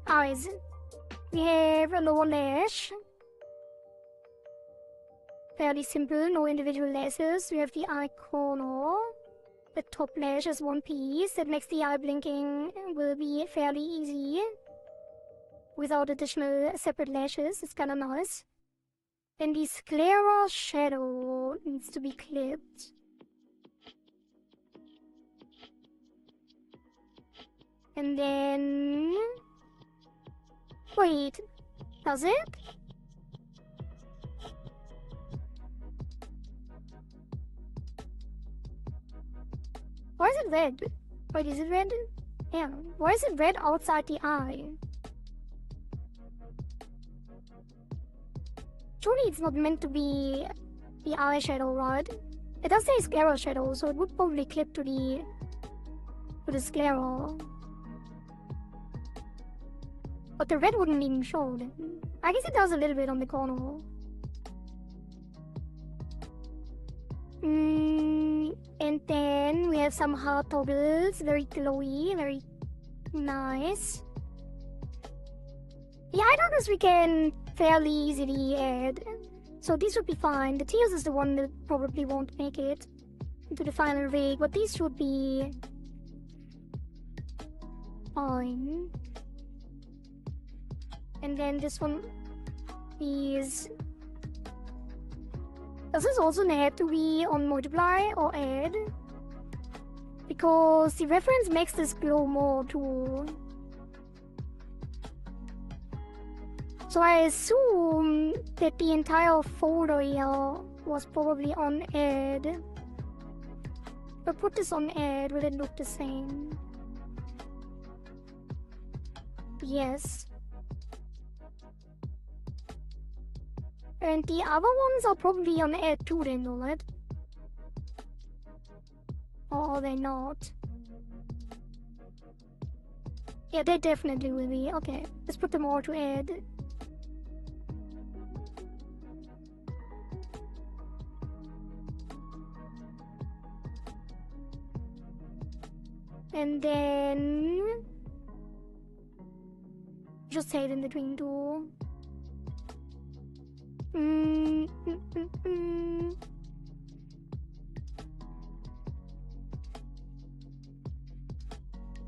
Eyes. We have a lower lash. Fairly simple, no individual lashes. We have the eye corner. the top lash as one piece. That makes the eye blinking will be fairly easy without additional separate lashes. It's kind of nice. Then the sclera shadow needs to be clipped. And then... Wait, does it? Why is it red? Wait, is it red? Yeah. Why is it red outside the eye? Surely it's not meant to be the eyeshadow, right? It does say sclera shadow, so it would probably clip to the sclera. But the red wouldn't even show then. I guess it does a little bit on the corner. And then we have some heart toggles, very glowy, very nice. The eyedroppers we can fairly easily add, so these would be fine. The tears is the one that probably won't make it into the final rig, but these should be fine. And then this one is... Does this also need to be on multiply or add? Because the reference makes this glow more too. So I assume that the entire folder here was probably on add. If I put this on add, will it look the same? Yes. And the other ones are probably on add too then, right? Or are they not? Yeah, they definitely will be. Okay, let's put them all to add. And then... just hide in between two.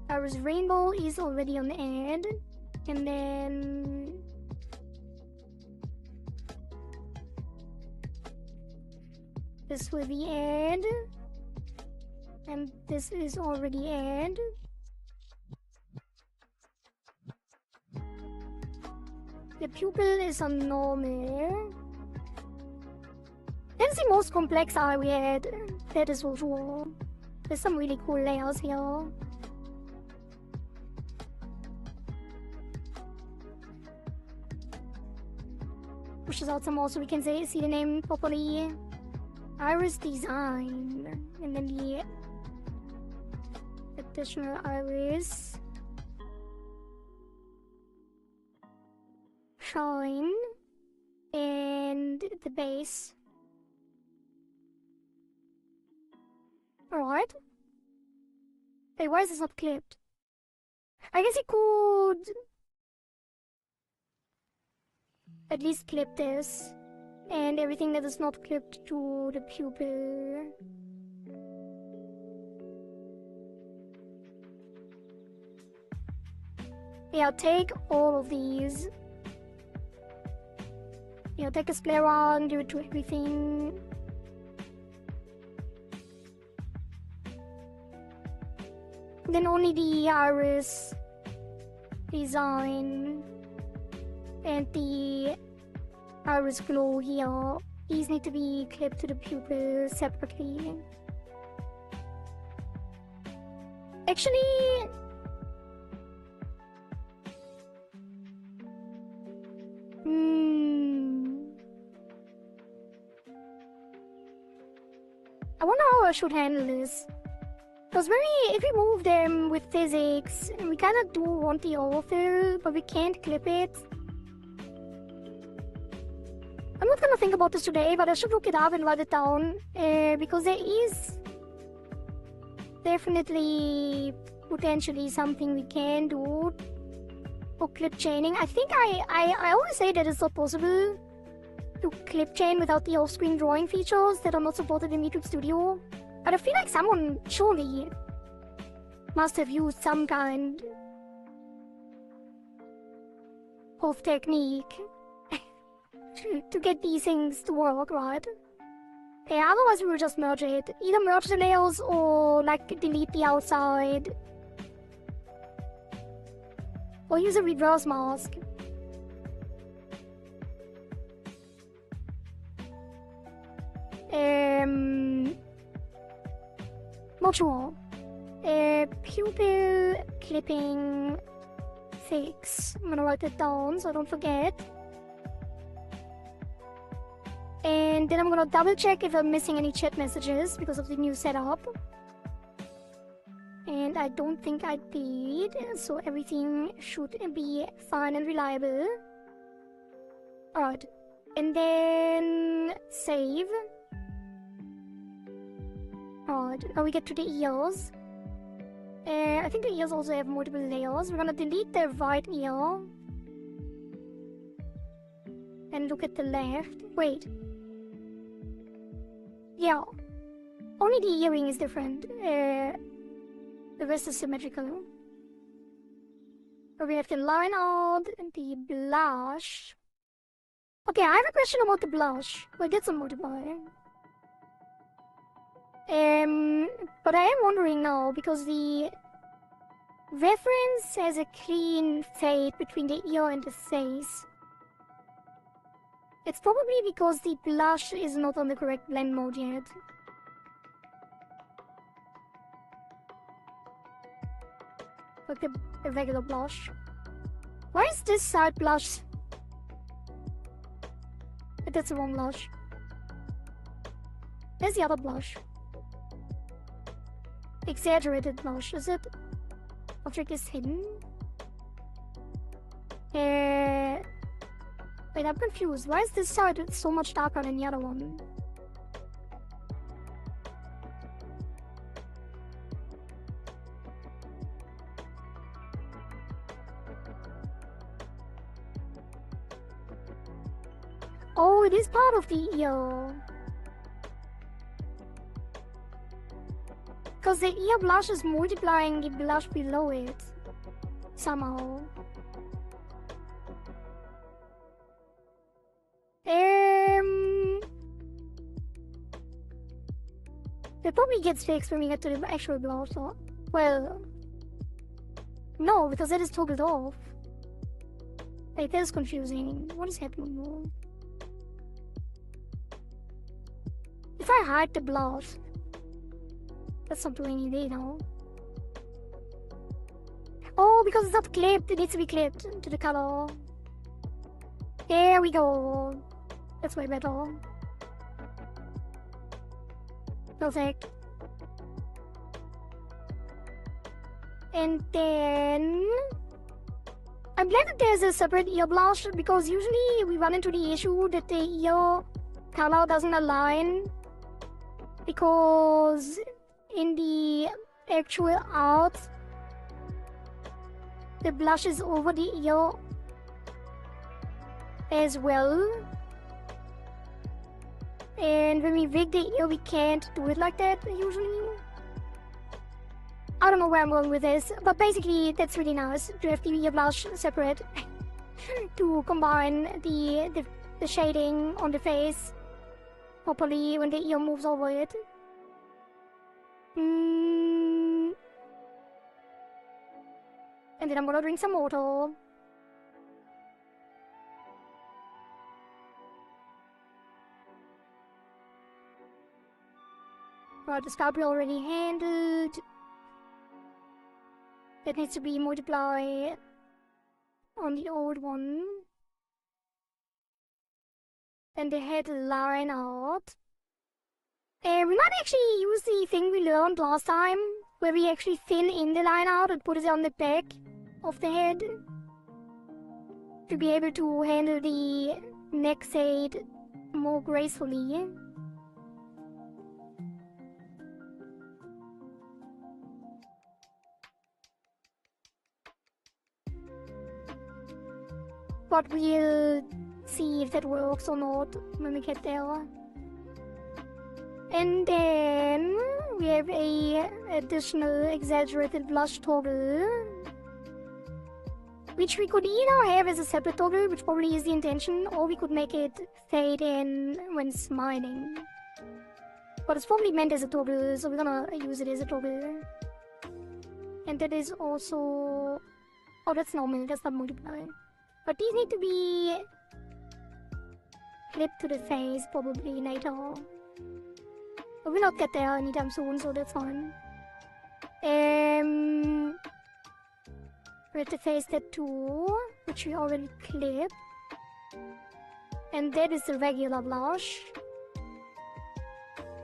Our rainbow is already on add, and then this will be add, and this is already add. The pupil is on normal. That's the most complex eye we had, that is for sure. There's some really cool layers here. Pushes out some more so we can see the name properly. Iris design. And then the additional iris. Shine. And the base. Alright. Hey, why is this not clipped? I guess he could at least clip this and everything that is not clipped to the pupil. Yeah, take all of these. Yeah, take a sclera and do it to everything. Then only the iris design and the iris glow here. These need to be clipped to the pupil separately. Actually, I wonder how I should handle this. Because if we move them with physics, we kind of do want the overfill, but we can't clip it. I'm not gonna think about this today, but I should look it up and write it down, because there is definitely potentially something we can do for clip chaining. I think I always say that it's not possible to clip chain without the off-screen drawing features that are not supported in VTube Studio. But I feel like someone surely must have used some kind of technique to get these things to work, right? Yeah, otherwise we will just merge it. Either merge the layers or like delete the outside. Or use a reverse mask. Not sure. Pupil clipping fix. I'm gonna write it down so I don't forget. And then I'm gonna double check if I'm missing any chat messages because of the new setup. And I don't think I did, so everything should be fine and reliable. Alright, and then save. Alright, now we get to the ears. I think the ears also have multiple layers. We're gonna delete the right ear. And look at the left. Wait. Yeah. Only the earring is different. The rest is symmetrical. But we have the line out and the blush. Okay, I have a question about the blush. We'll get some multiply. But I am wondering now, because the reference has a clean fade between the ear and the face. It's probably because the blush is not on the correct blend mode yet. Like the regular blush. Why is this side blush? That's the wrong blush. There's the other blush. Exaggerated blush, is it? Object is hidden? Wait, I'm confused. Why is this side so much darker than the other one? Oh, it is part of the ear. Because the ear blush is multiplying the blush below it. Somehow. That probably gets fixed when we get to the actual blush, so... Well... No, because that is toggled off. Wait, that is confusing. What is happening? If I hide the blush... That's not doing anything now. Oh, because it's not clipped. It needs to be clipped to the color. There we go. That's way better. Perfect. And then... I'm glad that there's a separate ear blush, because usually we run into the issue that the ear color doesn't align. Because in the actual art, the blush is over the ear as well. And when we wig the ear, we can't do it like that usually. I don't know where I'm going with this, but basically that's really nice to have the ear blush separate to combine the shading on the face properly when the ear moves over it. And then I'm gonna drink some water. Right, the scalp we already handled. That needs to be multiplied on the old one. Then the head line out. We might actually use the thing we learned last time, where we actually fill in the line out and put it on the back of the head to be able to handle the neck side more gracefully. But we'll see if that works or not when we get there. And then have a additional exaggerated blush toggle, which we could either have as a separate toggle, which probably is the intention, or we could make it fade in when smiling. But it's probably meant as a toggle, so we're gonna use it as a toggle. And that is also... Oh, that's normal, that's not multiply. But these need to be clipped to the face, probably later. But we'll not get there anytime soon, so that's fine. We have the face tattoo, which we already clipped. And that is the regular blush,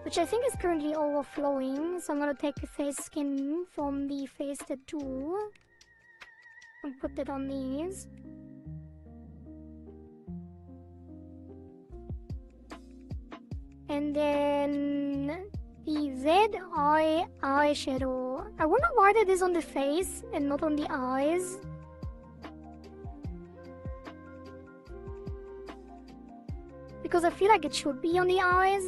which I think is currently overflowing. So I'm gonna take the face skin from the face tattoo and put that on these. And then the red eye eyeshadow. I wonder why that is on the face and not on the eyes. Because I feel like it should be on the eyes.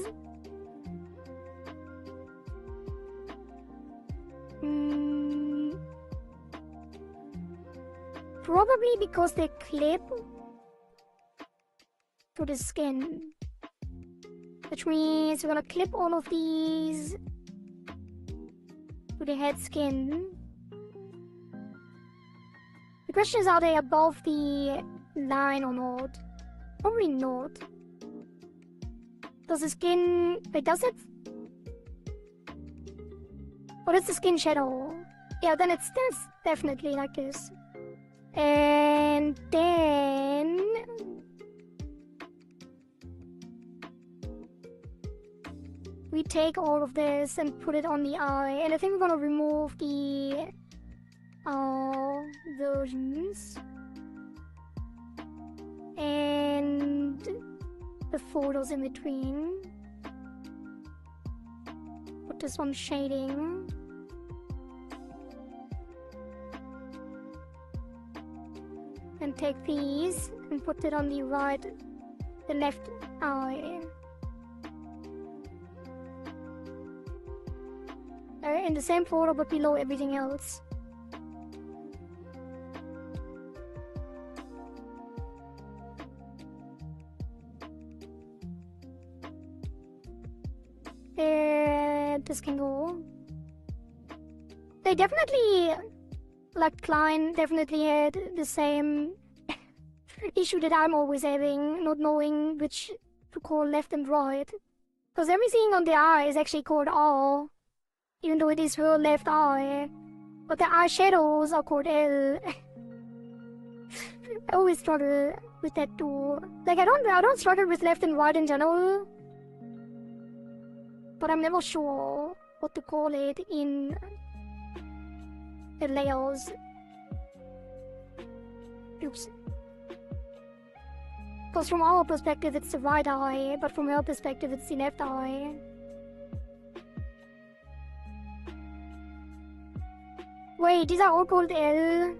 Probably because they clip to the skin. Which means we're gonna clip all of these to the head skin. The question is, are they above the line or not? Probably not. Does the skin... Wait, does it? Or is the skin shadow? Yeah, then it's definitely like this. And then... we take all of this and put it on the eye. And I think we're gonna remove the... versions. And... the photos in between. Put this on shading. And take these and put it on the left eye. In the same photo but below everything else. This can go. They definitely, like Klein definitely had the same issue that I'm always having, not knowing which to call left and right. Because everything on the eye is actually called R, even though it is her left eye. But the eyeshadows are called L. I always struggle with that too. Like I don't struggle with left and right in general, but I'm never sure what to call it in the layers. Oops. Because from our perspective it's the right eye, but from her perspective it's the left eye. Wait, these are all called L?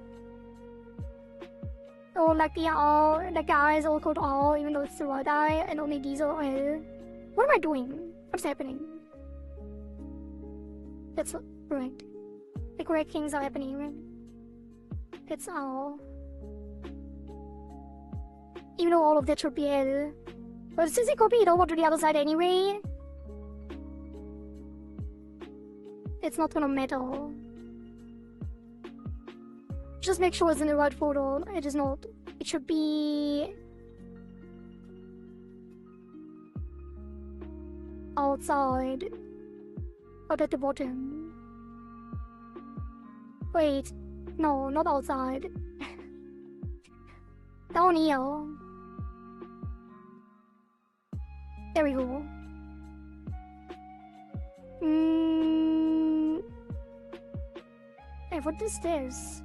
Or like the R, like the eye is all called R, even though it's the right eye, and only these are L. What am I doing? What's happening? That's not correct. The correct things are happening. It's R. Even though all of that should be L. But since I copied it over to the other side anyway, it's not gonna matter. Just make sure it's in the right photo. It is not. It should be outside, but at the bottom. Wait, no, not outside. Down here. There we go. Hey, what is this?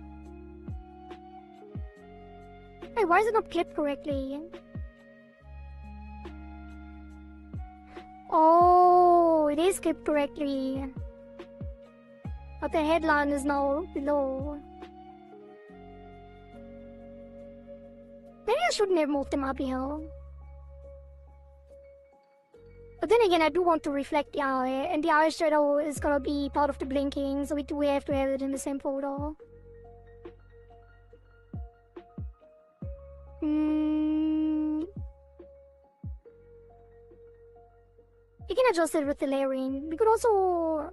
Hey, why is it not clipped correctly? Oh, it is clipped correctly. But the headline is now below. Maybe I shouldn't have moved them up here. But then again, I do want to reflect the eye, and the eye shadow is gonna be part of the blinking, so we do have to have it in the same photo. You can adjust it with the layering. We could also...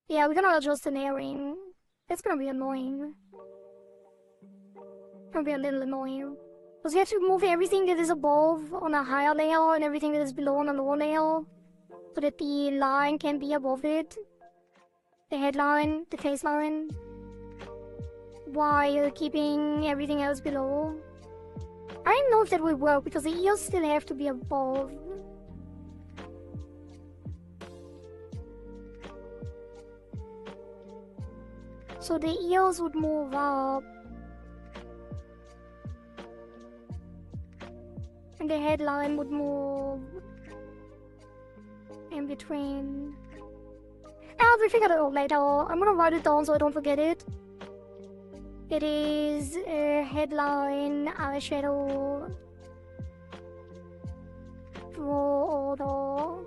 Yeah, we're gonna adjust the layering. It's gonna be annoying. Gonna be a little annoying. Because we have to move everything that is above on a higher layer and everything that is below on a lower layer. So that the line can be above it. The headline, the face line. While keeping everything else below. I don't know if that will work because the ears still have to be above. So the ears would move up. And the headline would move in between. I'll figure it out later. I'm gonna write it down so I don't forget it. It is a headline, eyeshadow, draw order.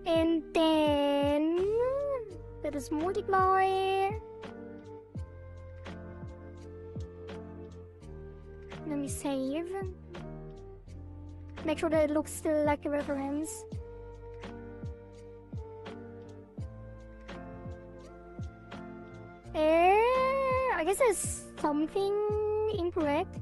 And then let us multiply. Let me save. Make sure that it looks still like a reference. I guess there's something incorrect.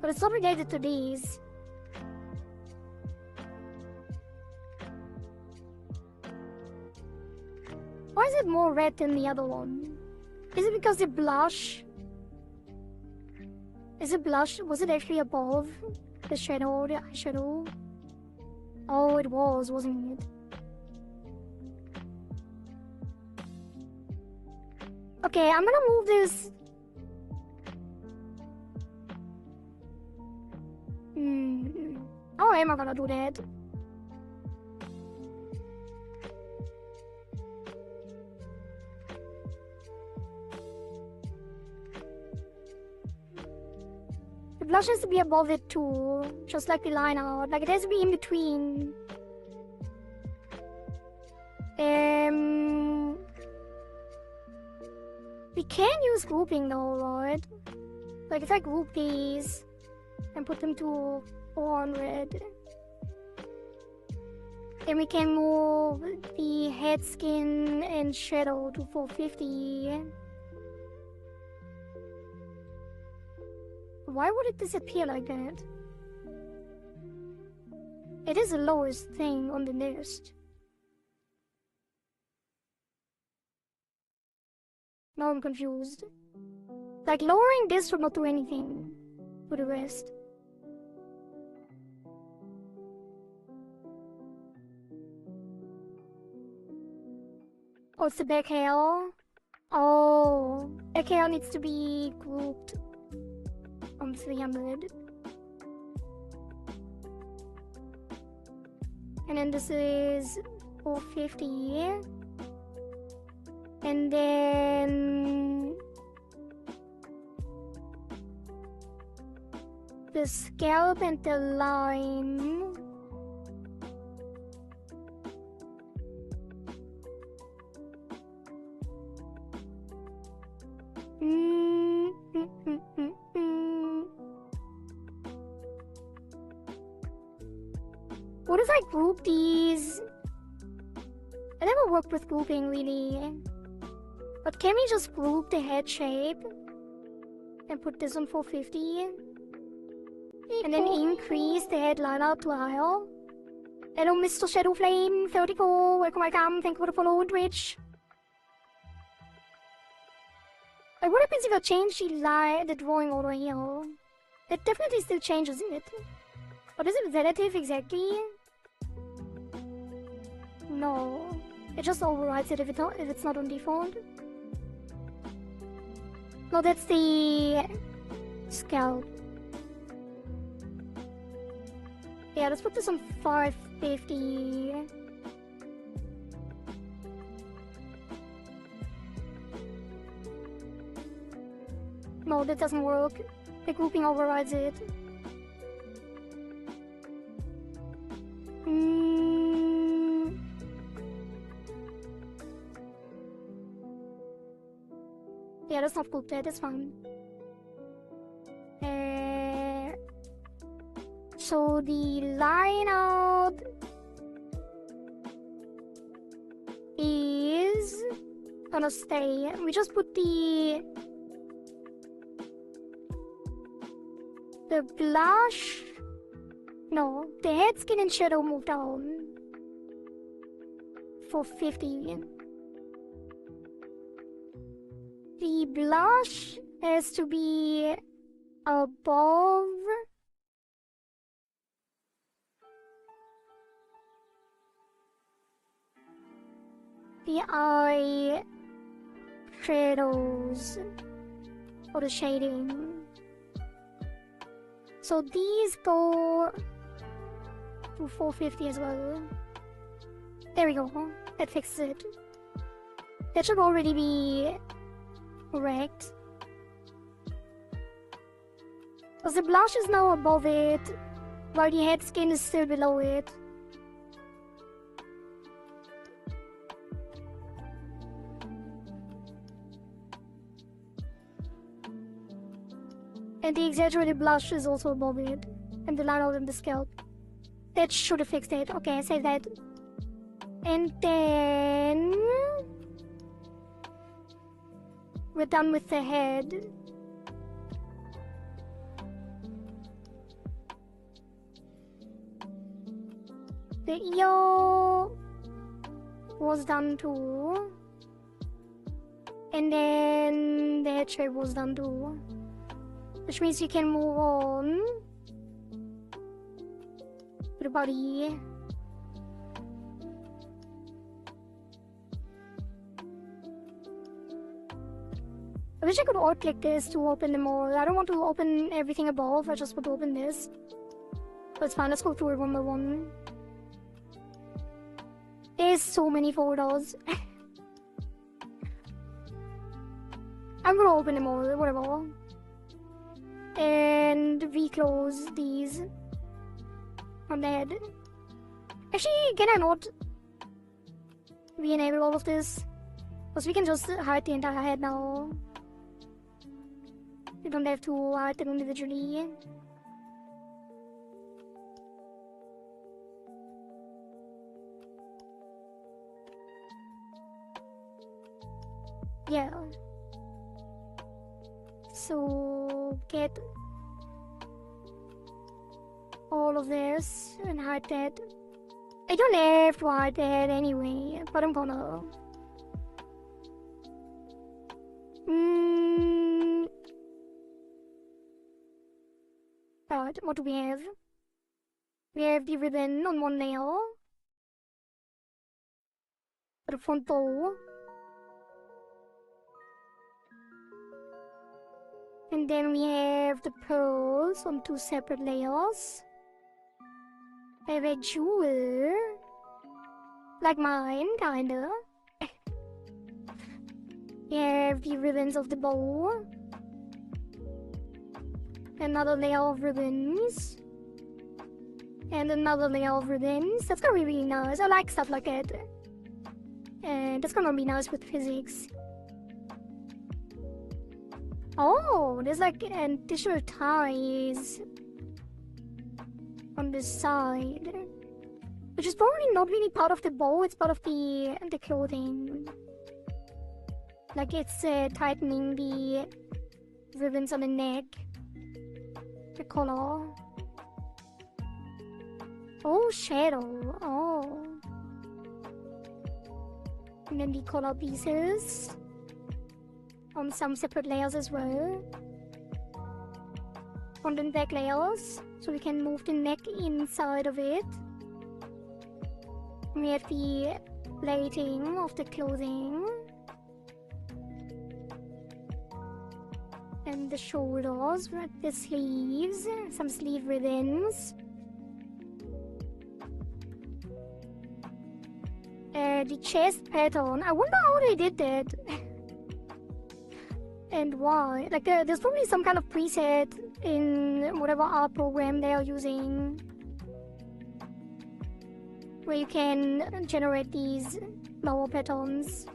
But it's not related to these. Why is it more red than the other one? Is it because the blush? Is it blush? Was it actually above the shadow, the eyeshadow? Oh, it was, wasn't it? Okay, I'm gonna move this. How am I gonna do that? The blush has to be above it too, just like the line out. Like it has to be in between. We can use grouping though, right? Like if I group these and put them to 400, then we can move the head, skin, and shadow to 450. Why would it disappear like that? It is the lowest thing on the list. Now I'm confused. Like lowering this would not do anything to the rest. Oh, it's the back hair. Oh, back hair needs to be grouped on 300. And then this is 450. And then the scalp and the line. What if I group these? I never worked with grouping really. But can we just group the head shape and put this on 450? And then increase the headline up to higher? Hello, Mr. Shadow Flame 34. Welcome. Thank you for the follow on Twitch. Like, what happens if I change the drawing order here? It definitely still changes it. But is it relative exactly? No. It just overrides it if it's not on default. No, that's the scalp. Yeah, let's put this on 550. No, that doesn't work. The grouping overrides it. Yeah, that's not grouped, that's fine. So the line out is gonna stay. We just put the blush. No, the head skin and shadow move down for 50. The blush has to be above the eye shadows or the shading. So these go to 450 as well. There we go. That fixes it. That should already be correct. Because the blush is now above it, while the head skin is still below it. And the exaggerated blush is also above it, and the line out in the scalp. That should have fixed it. Okay, save that. And then we're done with the head. The ear was done too. And then the head shape was done too. Which means you can move on to the body. I wish I could alt-click this to open them all. I don't want to open everything above, I just want to open this. But it's fine, let's go through it one by one. There's so many photos. I'm gonna open them all, whatever. And reclose these from the head. Actually, can I not re-enable all of this? Because we can just hide the entire head now. We don't have to hide them individually. Yeah. So get all of this and hide that. I don't have to hide that anyway, but I'm gonna. But what do we have? We have the ribbon on one nail. The front bow. And then we have the pearls on two separate layers. I have a jewel. Like mine, kinda. We have the ribbons of the bow. Another layer of ribbons. And another layer of ribbons. That's gonna be really nice. I like stuff like that. And that's gonna be nice with physics. Oh, there's like additional ties on this side. Which is probably not really part of the bow, it's part of the clothing. Like it's tightening the ribbons on the neck. The collar. Oh, shadow. Oh. And then the collar pieces. On some separate layers as well. Front and back layers. So we can move the neck inside of it. We have the plating of the clothing. And the shoulders, the sleeves, some sleeve ribbons. The chest pattern. I wonder how they did that. And why. Like, there's probably some kind of preset in whatever art program they are using, where you can generate these flower patterns.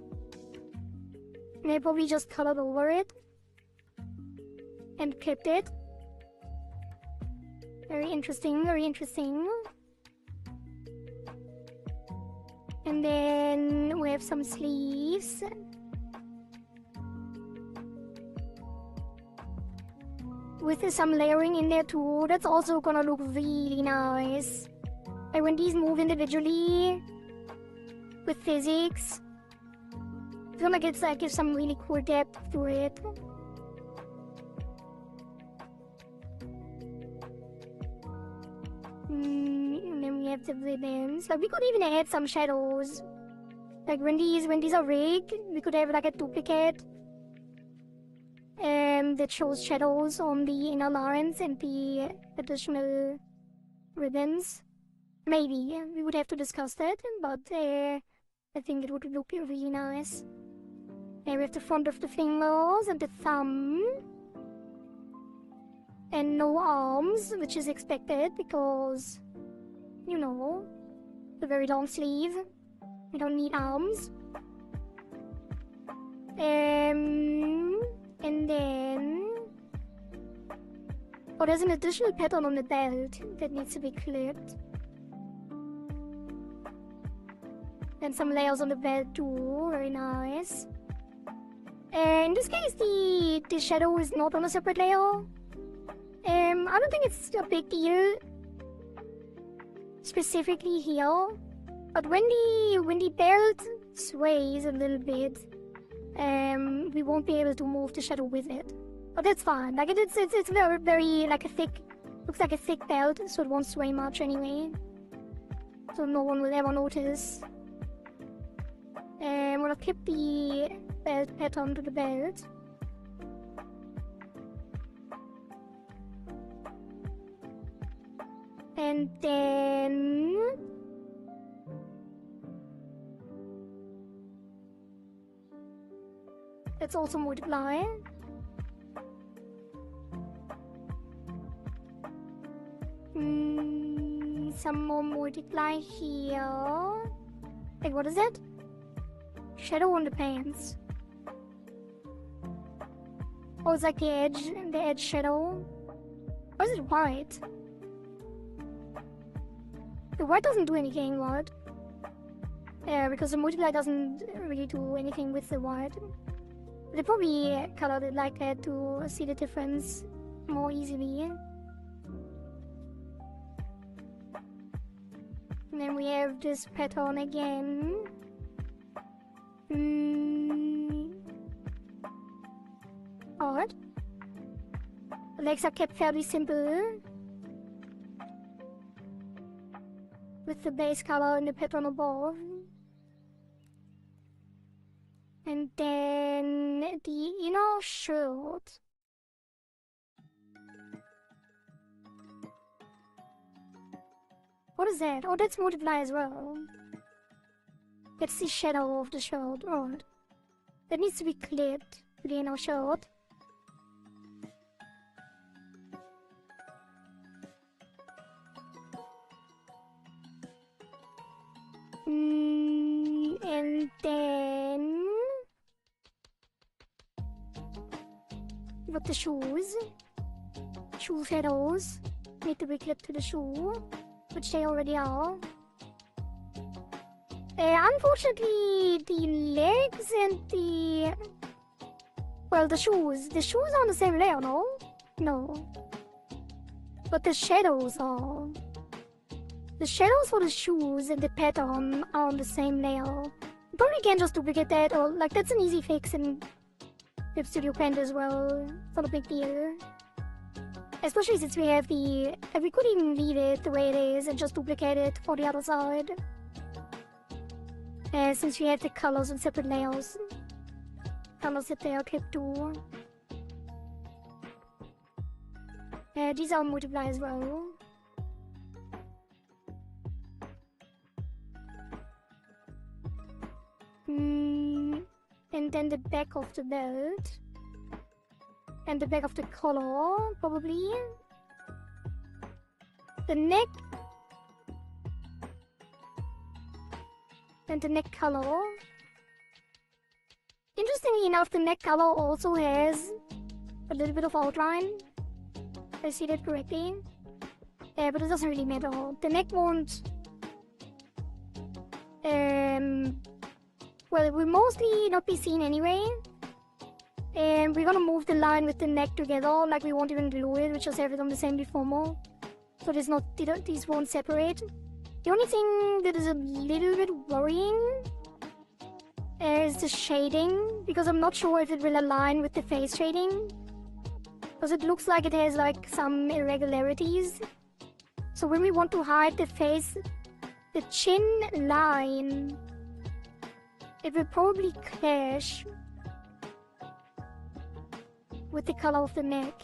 And they probably just colored over it and clipped it. Very interesting, very interesting. And then we have some sleeves. With some layering in there too. That's also gonna look really nice. Like when these move individually with physics, I feel like it's like gives some really cool depth to it. And then we have the ribbons. Like we could even add some shadows. Like when these are rigged, we could have like a duplicate that shows shadows on the inner lines and the additional ribbons. Maybe we would have to discuss that, but I think it would look really nice. There we have the front of the fingers and the thumb. And no arms, which is expected because, you know, the very long sleeve. We don't need arms. And then... oh, there's an additional pattern on the belt that needs to be clipped. And some layers on the belt too, very nice. In this case, the shadow is not on a separate layer. I don't think it's a big deal specifically here, but when the belt sways a little bit, we won't be able to move the shadow with it. But that's fine. Like it's very like a thick, looks like a thick belt, so it won't sway much anyway. So no one will ever notice. I'm gonna clip the belt pattern to the belt. And then... let's also multiply. Some more multiply here. Like, what is that? Shadow on the pants. Oh, it's like the edge shadow. Or is it white? The white doesn't do anything, what? Yeah, because the multiply doesn't really do anything with the white. They probably colored it like that to see the difference more easily. And then we have this pattern again. Odd. The legs are kept fairly simple, with the base color and the pattern above. And then the inner shirt. What is that? Oh, that's multiply as well. That's the shadow of the shirt. Right. That needs to be clipped to the inner shirt. And then... with the shoes. Shoe shadows need to be clipped to the shoe, which they already are. Unfortunately, the legs and the... well, the shoes. The shoes are on the same layer, no? No. But the shadows are. The shadows for the shoes and the pattern are on the same layer. You probably can just duplicate that, or like that's an easy fix in Clip Studio Paint as well. It's not a big deal. Especially since we have the... we could even leave it the way it is and just duplicate it for the other side. Since we have the colors on separate layers. Colors that they are clipped to. These are multiply as well. And then the back of the belt. And the back of the collar, probably. The neck. And the neck color. Interestingly enough, the neck color also has a little bit of outline. I see that correctly. But it doesn't really matter. The neck won't... well, it will mostly not be seen anyway. And we're gonna move the line with the neck together, like we won't even glue it, we just have it on the same deformer. So there's not, these won't separate. The only thing that is a little bit worrying is the shading, because I'm not sure if it will align with the face shading. Because it looks like it has like some irregularities. So when we want to hide the face, the chin line, it will probably clash with the color of the neck.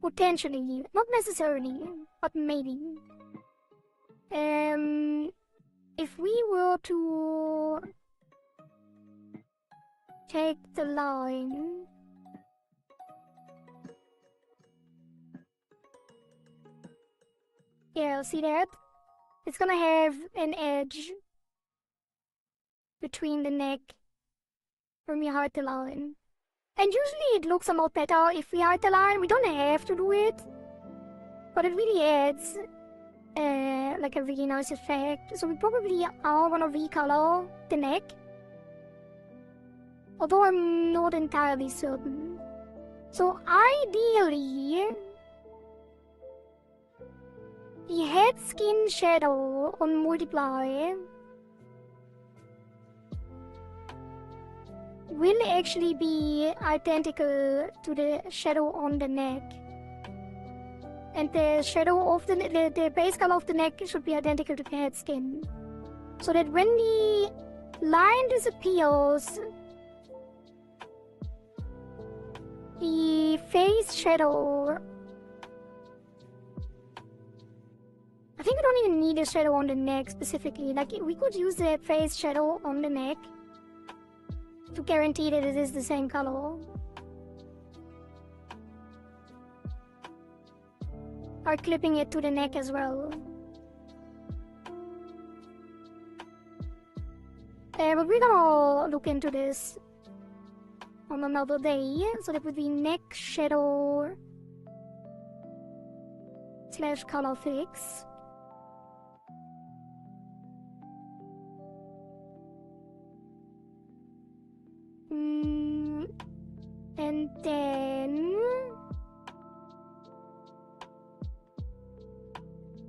Potentially, not necessarily, but maybe. If we were to take the line yeah, see that? It's gonna have an edge between the neck when we hide the line. And usually it looks a lot better if we hide the line. We don't have to do it, but it really adds like a really nice effect. So we probably are gonna recolor the neck, although I'm not entirely certain. So ideally, the head skin shadow on Multiply will actually be identical to the shadow on the neck. And the shadow of the base color of the neck should be identical to the head skin. So that when the line disappears, the face shadow... I think we don't even need a shadow on the neck specifically. Like, we could use the face shadow on the neck to guarantee that it is the same color. Or clipping it to the neck as well. But we're gonna look into this on another day. So that would be neck shadow / color fix. And then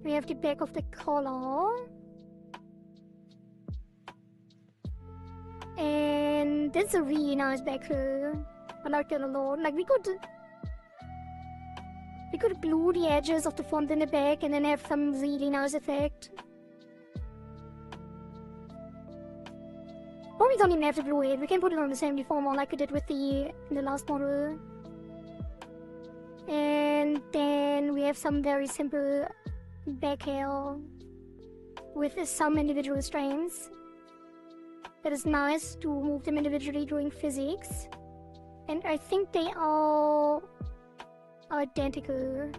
we have the back of the collar. And that's a really nice back here. I like it a lot. Like we could glue the edges of the front and the back and then have some really nice effect. Or we don't even have to glue it, we can put it on the same deformer like we did with the last model. And then we have some very simple back hair with some individual strands. That is nice to move them individually during physics. And I think they are identical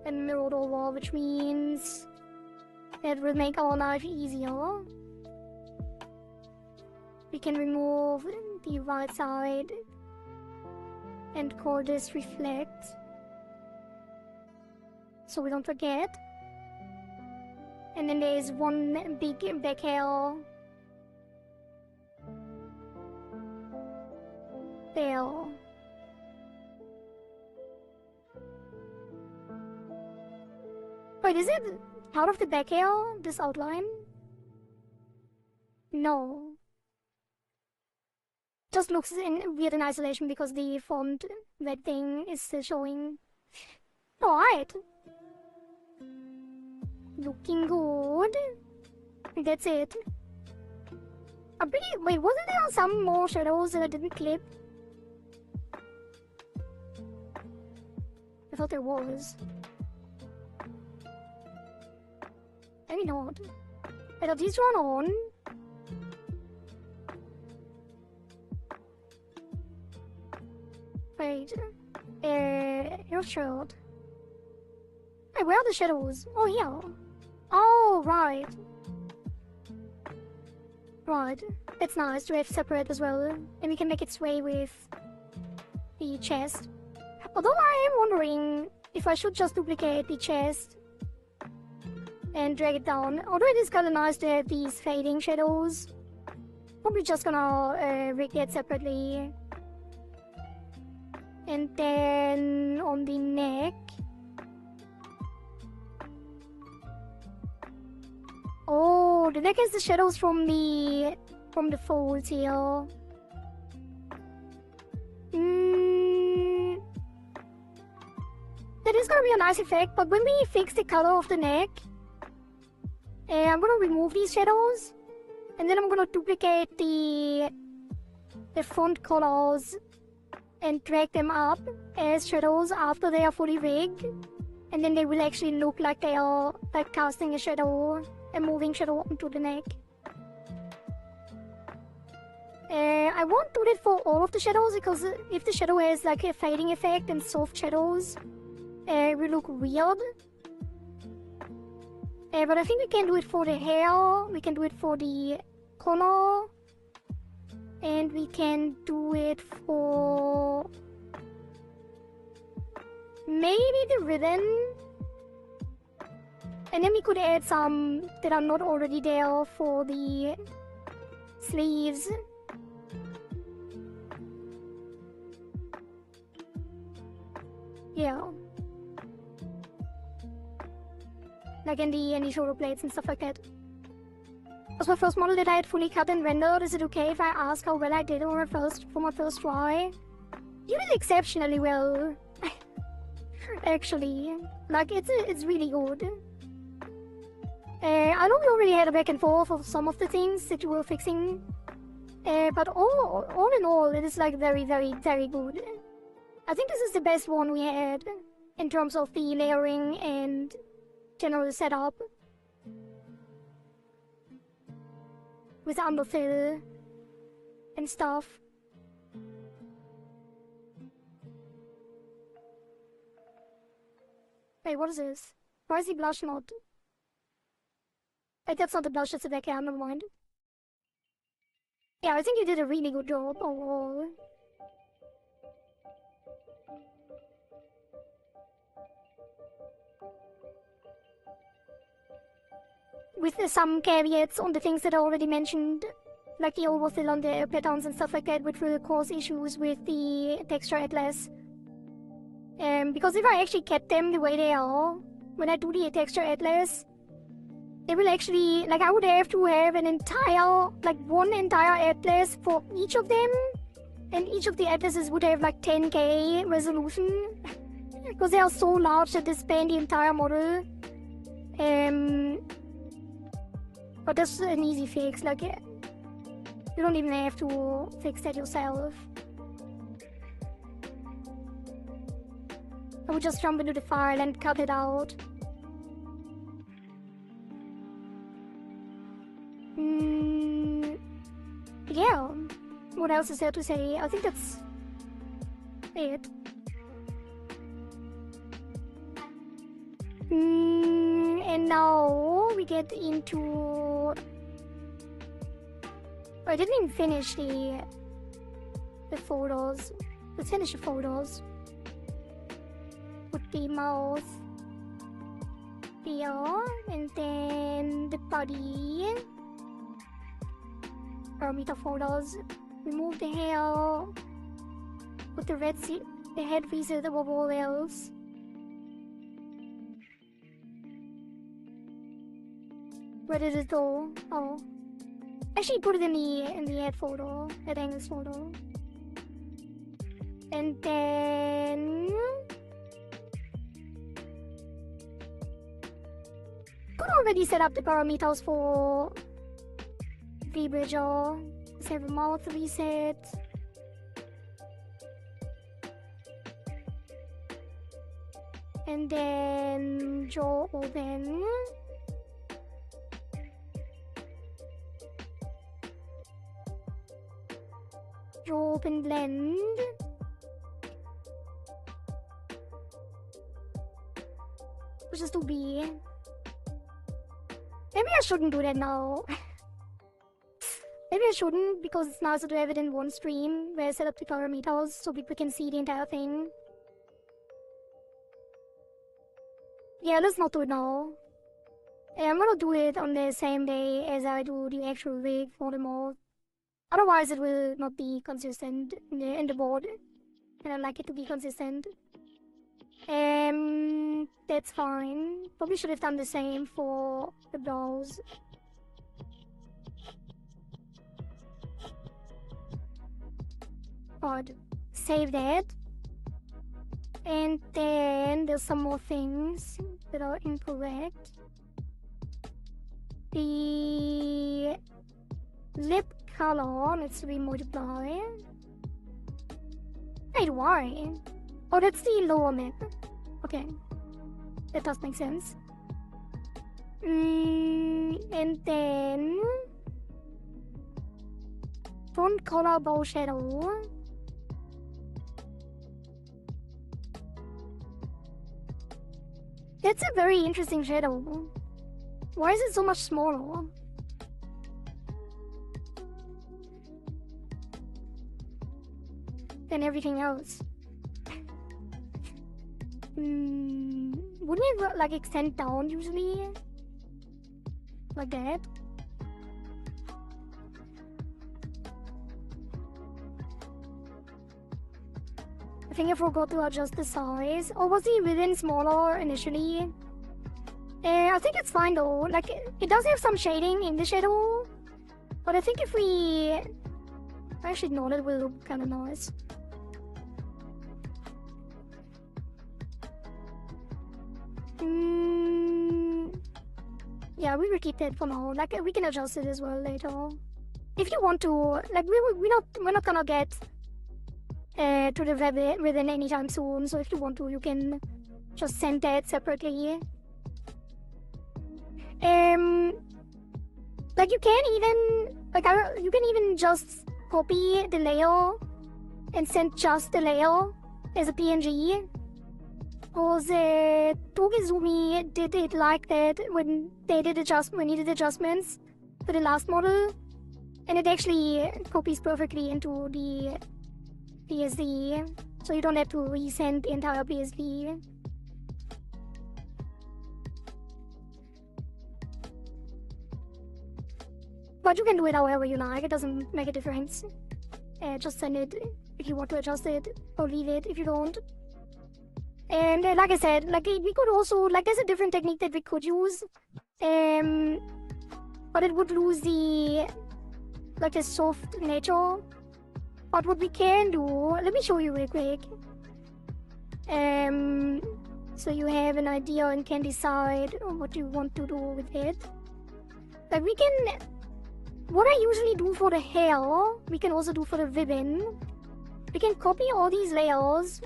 and mirrored over, which means that will make our life easier. We can remove the right side and call this reflect, so we don't forget. And then there is one big back hair there. Wait, is it out of the back hair, this outline? No. Just looks weird in isolation because the font red thing is still showing. Alright. Looking good. That's it. Wait, wasn't there some more shadows that I didn't clip? I thought there was. Maybe not. Wait, are these drawn on? Wait. Your shirt. Wait, where are the shadows? Oh, here. Oh, right. Right. It's nice to have separate as well. And we can make it sway with the chest. Although I am wondering if I should just duplicate the chest and drag it down. Although it is kind of nice to have these fading shadows. Probably just gonna rig that separately. And then on the neck. Oh, the neck has the shadows from the folds here. That is gonna be a nice effect, but when we fix the color of the neck, I'm gonna remove these shadows, and then I'm gonna duplicate the front colors and drag them up as shadows after they are fully rigged, and then they will actually look like they are like casting a shadow, a moving shadow onto the neck. I won't do that for all of the shadows, because if the shadow has like a fading effect and soft shadows, it will look weird. But I think we can do it for the hair, we can do it for the collar, and we can do it for maybe the ribbon. And then we could add some that are not already there for the sleeves. Yeah. Like in the shoulder plates and stuff like that. Was my first model that I had fully cut and rendered. Is it okay if I ask how well I did on my first try? You did exceptionally well. Actually. Like, it's really good. I know we already had a back and forth of some of the things that you were fixing. But all in all, it is like very, very, very good. I think this is the best one we had in terms of the layering and general setup. With underfill and stuff. Wait, what is this? Why is the blush not? Wait, that's not the blush, that's the backhand, never mind. Yeah, I think you did a really good job overall. With some caveats on the things that I already mentioned, like the overfill on the patterns and stuff like that, which will cause issues with the texture atlas. Because if I actually kept them the way they are, when I do the texture atlas, they will actually, like, I would have to have an entire, like, one entire atlas for each of them, and each of the atlases would have like 10K resolution, because they are so large that they span the entire model. But that's an easy fix, like, you don't even have to fix that yourself. I would just jump into the file and cut it out. Yeah, what else is there to say? I think that's it. And now we get into... I didn't even finish the photos. Let's finish the photos. Put the mouth here, and then the body. Parameter photos. Remove the hair. Put the the head reset above all else. Where did it go? Oh. Actually put it in the head photo, head angles photo. And then could already set up the parameters for V-Bridger. Let's have a mouth reset. And then jaw open. Jaw open blend. Which is to be. Maybe I shouldn't do that now. Maybe I shouldn't, because it's nicer to have it in one stream where I set up the parameters so people can see the entire thing. Yeah, let's not do it now. I'm gonna do it on the same day as I do the actual rig for the mod. Otherwise it will not be consistent in the board. And I like it to be consistent. That's fine. Probably should have done the same for the brows. But save that. And then there's some more things that are incorrect. The lip color needs to be multiplied. Wait, why? Oh, that's the lower lip. Okay. That does make sense. And then font color bow shadow. That's a very interesting shadow. Why is it so much smaller? Than everything else. Wouldn't it like extend down usually? Like that? I think I forgot to adjust the size. Or was the ribbon smaller initially? I think it's fine though. Like, it does have some shading in the shadow. But I think if we... Actually, no, that will look kind of nice. Yeah, we will keep that for now. Like, we can adjust it as well later. If you want to, like, we're not gonna get to the ribbon anytime soon. So if you want to, you can just send that separately. Like, you can even, like, you can even just copy the layer and send just the layer as a PNG. Because Togizumi did it like that when they did when he did adjustments to the last model, and it actually copies perfectly into the PSD, so you don't have to resend the entire PSD. But you can do it however you like, it doesn't make a difference. Just send it if you want to adjust it, or leave it if you don't. And like I said, like, we could also, like, there's a different technique that we could use. But it would lose the, like, the soft nature. But what we can do, let me show you real quick. So you have an idea and can decide what you want to do with it. Like, we can, what I usually do for the hair, we can also do for the ribbon. We can copy all these layers,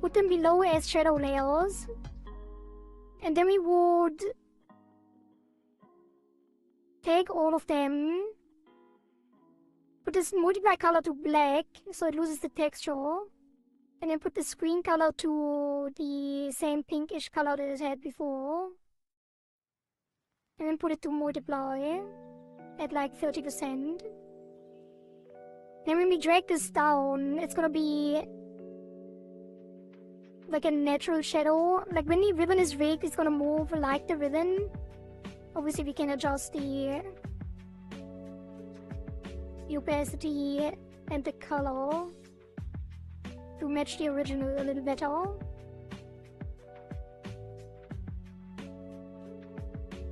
put them below as shadow layers, and then we would take all of them, put this multiply color to black so it loses the texture, and then put the screen color to the same pinkish color that it had before, and then put it to multiply at like 30%. Then when we drag this down, it's gonna be like a natural shadow. Like, when the ribbon is rigged, it's gonna move like the ribbon. Obviously, we can adjust the opacity and the color to match the original a little better.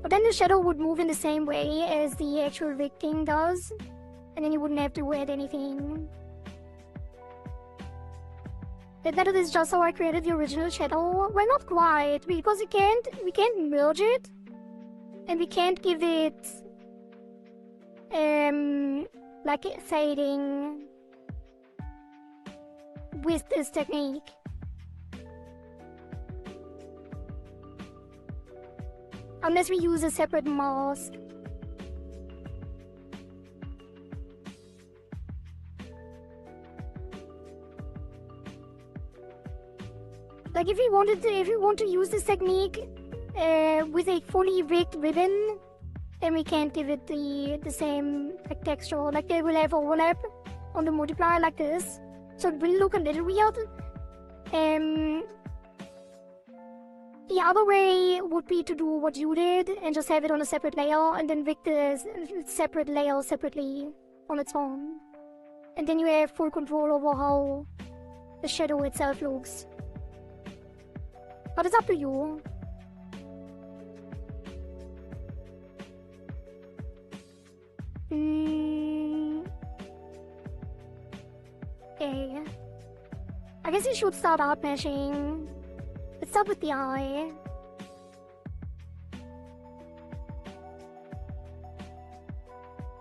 But then the shadow would move in the same way as the actual rig thing does, and then you wouldn't have to add anything. That is just how I created the original shadow. Well, not quite, because we can't merge it, and we can't give it like fading with this technique. Unless we use a separate mask. Like if we want to use this technique with a fully rigged ribbon, then we can't give it the same like texture. Like they will have overlap on the multiplier like this, so it will look a little weird. The other way would be to do what you did and just have it on a separate layer and then rig the separate layer separately on its own. And then you have full control over how the shadow itself looks. But it's up to you. Okay. I guess you should start out meshing. Let's start with the eye.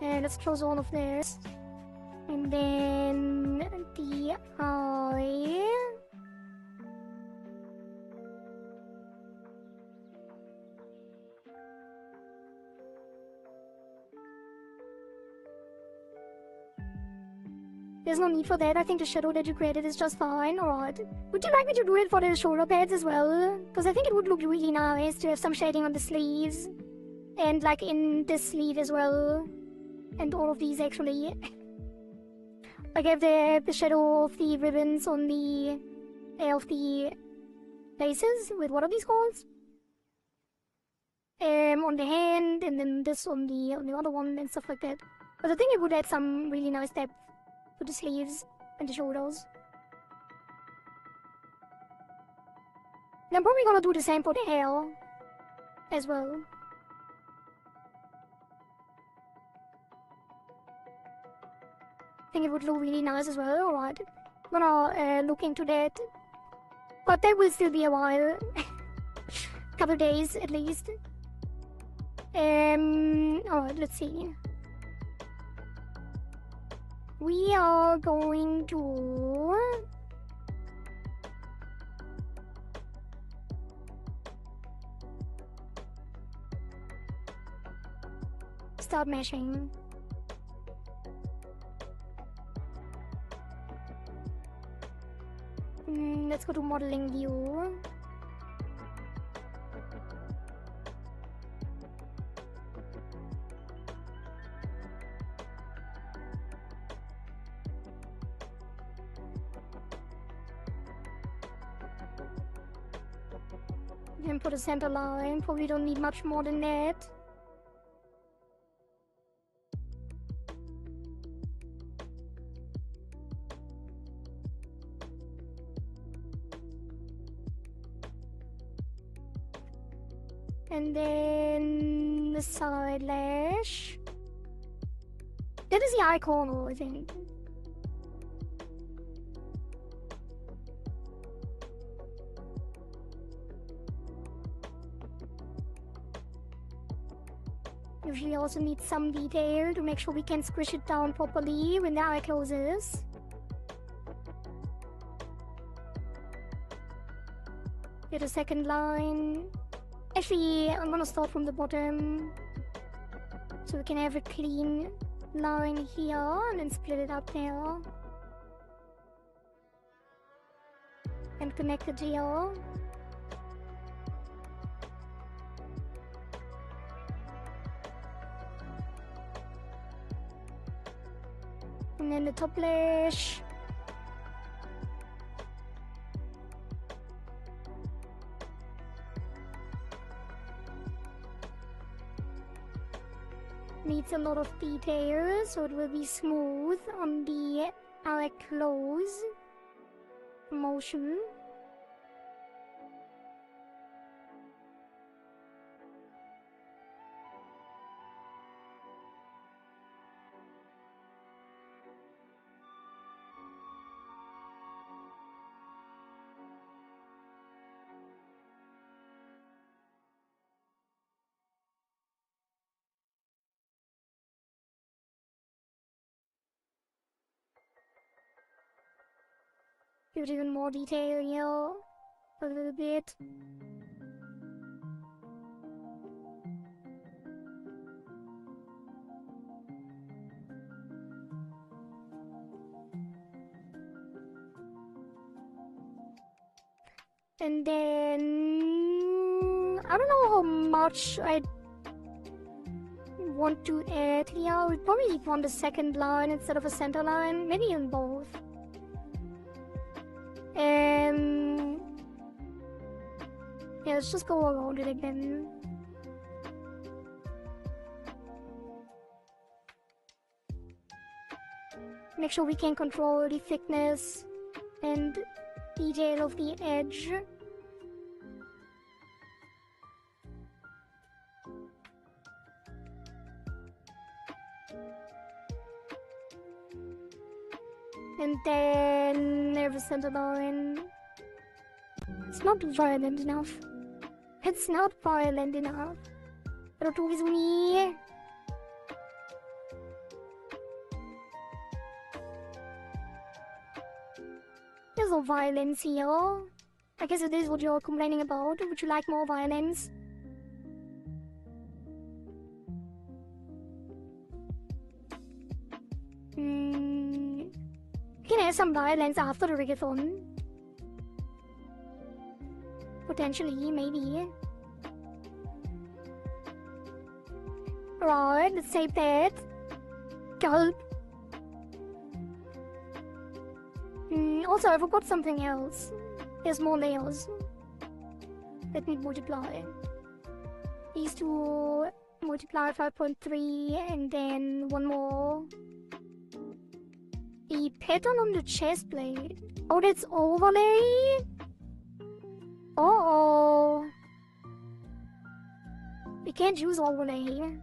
And let's close all of this. And then the eye. There's no need for that. I think the shadow that you created is just fine. Alright. Would you like me to do it for the shoulder pads as well? Because I think it would look really nice to have some shading on the sleeves. And like in this sleeve as well. And all of these actually. Like I have the shadow of the ribbons on the laces. Wait, what are these called? On the hand, and then this on the other one and stuff like that. But I think it would add some really nice depth to the sleeves and the shoulders. And I'm probably gonna do the same for the hair as well. I think it would look really nice as well. Alright, I'm gonna look into that. But that will still be a while. Couple days at least. Alright, let's see. We are going to start meshing. Let's go to modeling view. And put a center line. Probably don't need much more than that. And then the side lash. That is the eye corner, I think. Usually also need some detail to make sure we can squish it down properly when the eye closes. Get a second line. Actually, I'm gonna start from the bottom. So we can have a clean line here and then split it up there. And connect it here. And then the top lash. Needs a lot of detail, so it will be smooth on the eye close motion. Give it even more detail here. A little bit. And then I don't know how much I want to add here. We probably want a second line instead of a center line, maybe even both. Yeah, let's just go around it again. Make sure we can control the thickness and detail of the edge. And then never center line. It's not violent enough. It's not violent enough. Pero tu is me. There's no violence here. I guess it is what you're complaining about. Would you like more violence? You can add some violence after the Rigathon. Potentially, maybe. Right, let's save that. Gulp. Also, I forgot something else. There's more layers. Let me multiply. These two multiply 5.3 and then one more. The pattern on the chest plate. Oh, that's overlay? Uh-oh. We can't use overlay.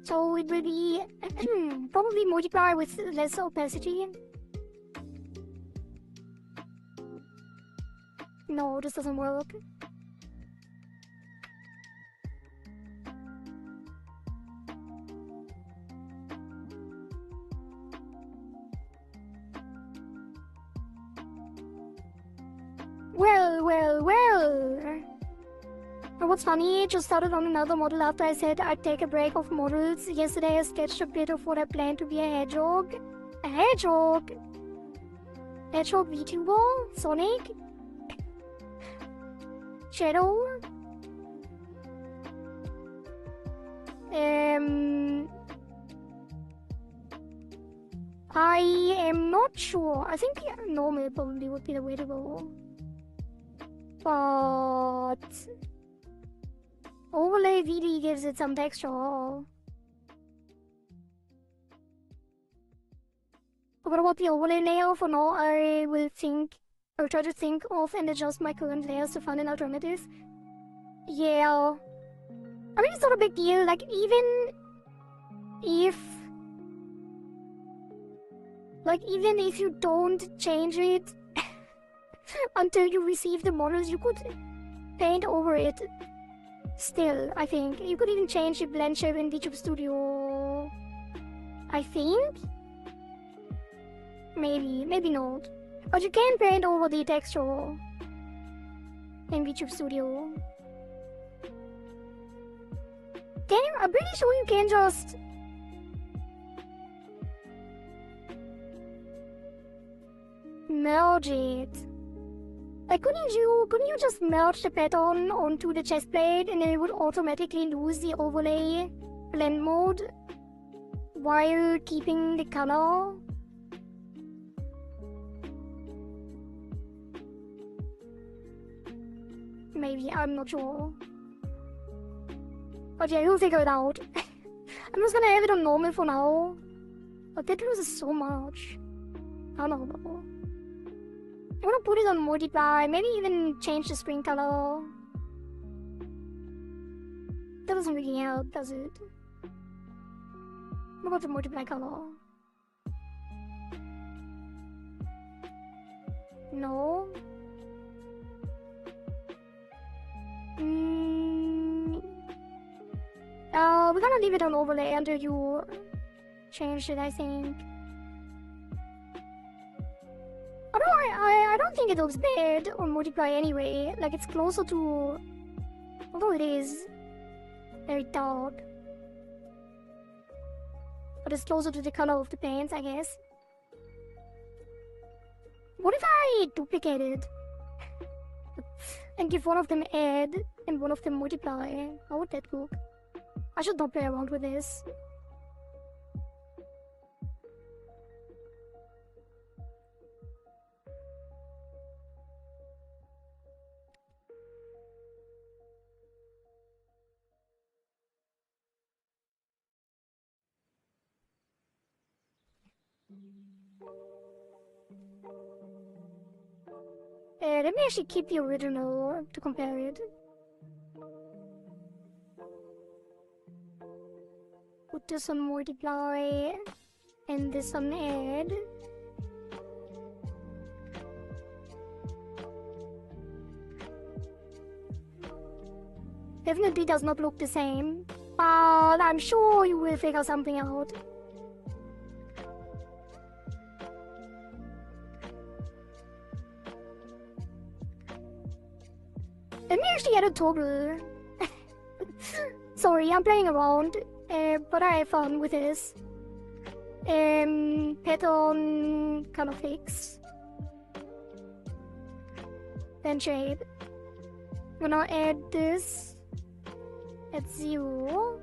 So it will be probably multiply with less opacity. No, this doesn't work. Well. And what's funny, just started on another model after I said I'd take a break of models. Yesterday I sketched a bit of what I planned to be a hedgehog. A hedgehog? Hedgehog VTuber? Sonic? Shadow? I am not sure. I think normal probably would be the way to go. But overlay VD gives it some texture. What about the overlay layer? For now, I will try to think of and adjust my current layers to find an alternative. Yeah. I mean, it's not a big deal. Like, even if you don't change it until you receive the models, you could paint over it. Still, I think. You could even change the blend shape in VTuber Studio. I think? Maybe not. But you can paint over the texture in VTuber Studio. Can you? I'm pretty sure you can just merge it. Like, couldn't you just merge the pattern onto the chest plate and then it would automatically lose the overlay blend mode while keeping the color? Maybe, I'm not sure. But yeah, you'll figure it out. I'm just gonna have it on normal for now. But that loses so much. I don't know. I'm gonna put it on multiply, maybe even change the screen color. That doesn't really help, does it? What about the multiply color? No? gonna leave it on overlay until you change it, I think. Although I don't think it looks bad on multiply anyway. Like, it's closer to... Although it is very dark. But it's closer to the color of the paints, I guess. What if I duplicate it? And give one of them add and one of them multiply? How would that look? I should not play around with this. Let me actually keep the original to compare it. Put this on multiply and this on add. Definitely does not look the same, but I'm sure you will figure something out. Let me actually add a toggle. Sorry, I'm playing around, but I have fun with this. Pattern kind of fix. Then shape. I'm gonna add this at 0.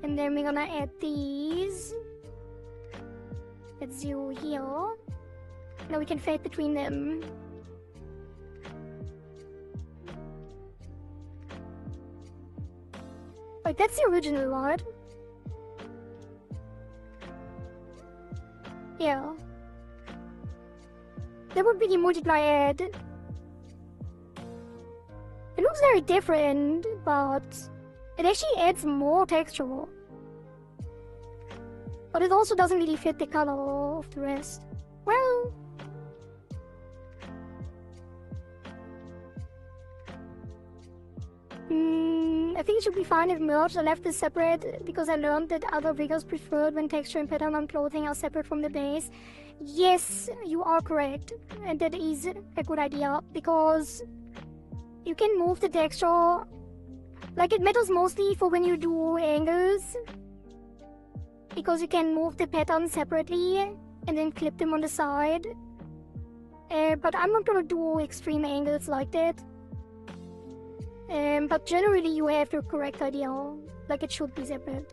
And then we're gonna add these at 0 here. Now we can fade between them. Wait, that's the original, right? Yeah. That would be the multiply add. It looks very different, but it actually adds more texture. But it also doesn't really fit the color of the rest. Well... I think it should be fine if merged. I left this separate because I learned that other riggers preferred when texture and pattern on clothing are separate from the base. Yes, you are correct. And that is a good idea because you can move the texture. Like, it matters mostly for when you do angles, because you can move the pattern separately and then clip them on the side. But I'm not gonna do extreme angles like that. But generally you have the correct idea, like it should be separate.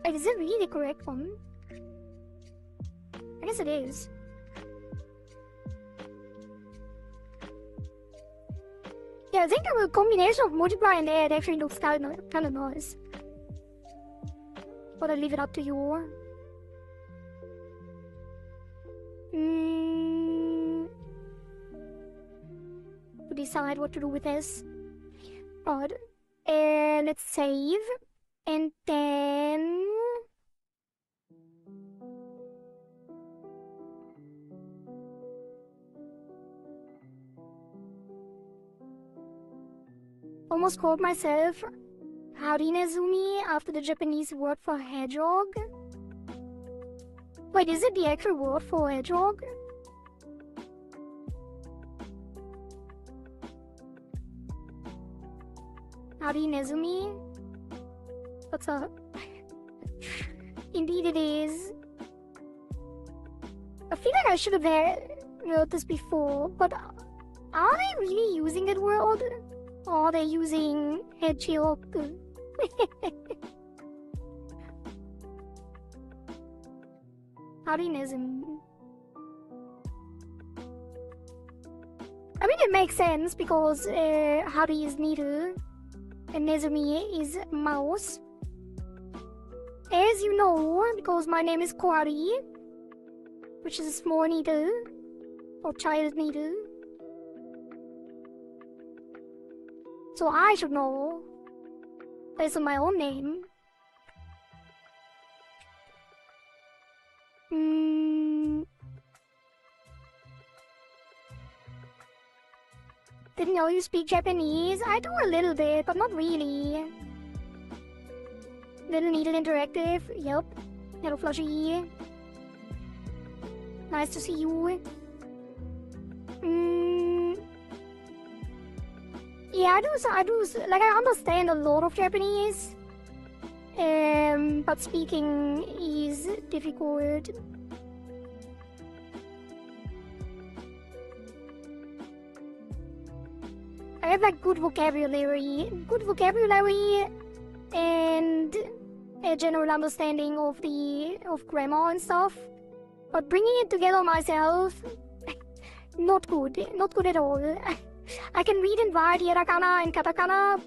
Wait, is it really the correct one? I guess it is. Yeah, I think the combination of multiply and add actually looks kind of nice. But I'll leave it up to you. To decide what to do with this. Right. And let's save. And then... Almost called myself Harinezumi after the Japanese word for hedgehog. Wait, is it the actual word for hedgehog? Harinezumi? What's up? Indeed it is. I feel like I should have heard this before, but are they really using that word? Or are they using hedgehog? Harinism. I mean, it makes sense because Hari is needle and Nezumi is mouse. As you know, because my name is Kohari, which is a small needle or child needle. So I should know. Based on my own name. Didn't know you speak Japanese. I do a little bit, but not really. Little Needle Interactive. Yup. Hello, Flushy. Nice to see you. Yeah, like, I understand a lot of Japanese. But speaking is difficult. I have like good vocabulary and a general understanding of grammar and stuff. But bringing it together myself, not good at all. I can read and write hiragana and katakana,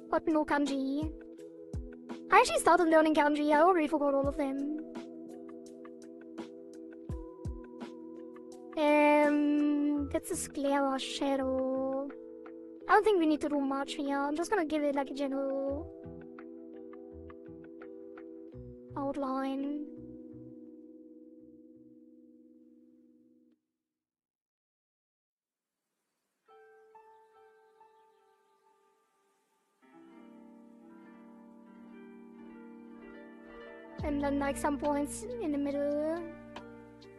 but no kanji. I actually started learning kanji, I already forgot all of them. That's a Sclera shadow. I don't think we need to do much here. I'm just gonna give it like a general outline. And then like some points in the middle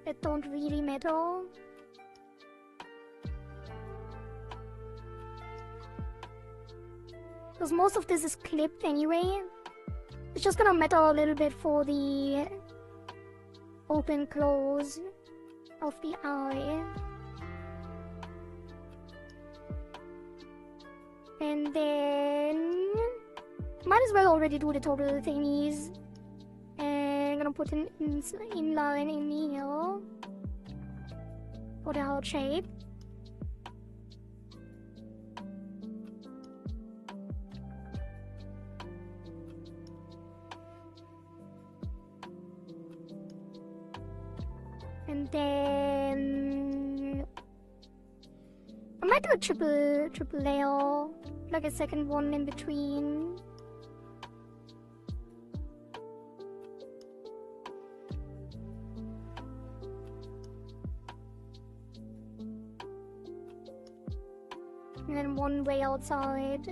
that don't really matter. Because most of this is clipped anyway. It's just gonna matter a little bit for the open close of the eye. And then might as well already do the total thingies. And I'm gonna put an inline in here for the heart shape. And then I might do a triple layer, like a second one in between. And then one way outside.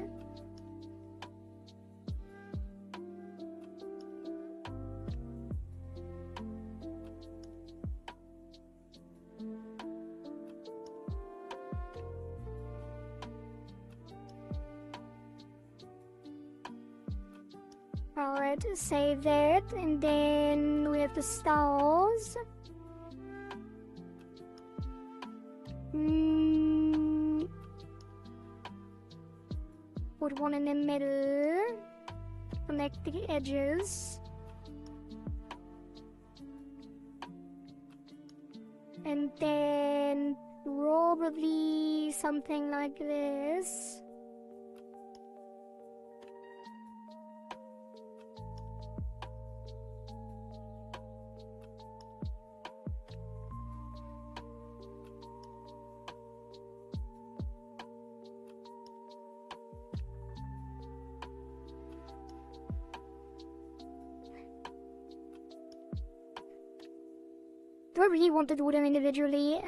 Alright, save that, and then we have the stars. Put one in the middle, connect the edges. And then probably something like this. Do I really want to do them individually?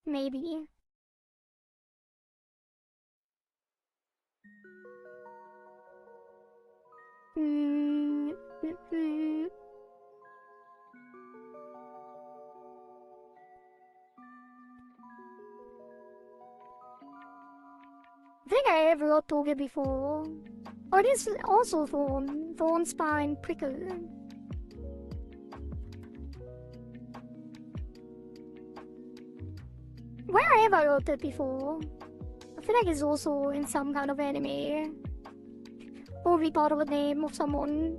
Maybe. I think I have heard Toge before. Oh, it is also Thorn. Thorn, Spine, Prickle. Where have I heard that before? I feel like it's also in some kind of anime. Probably part of a name of someone.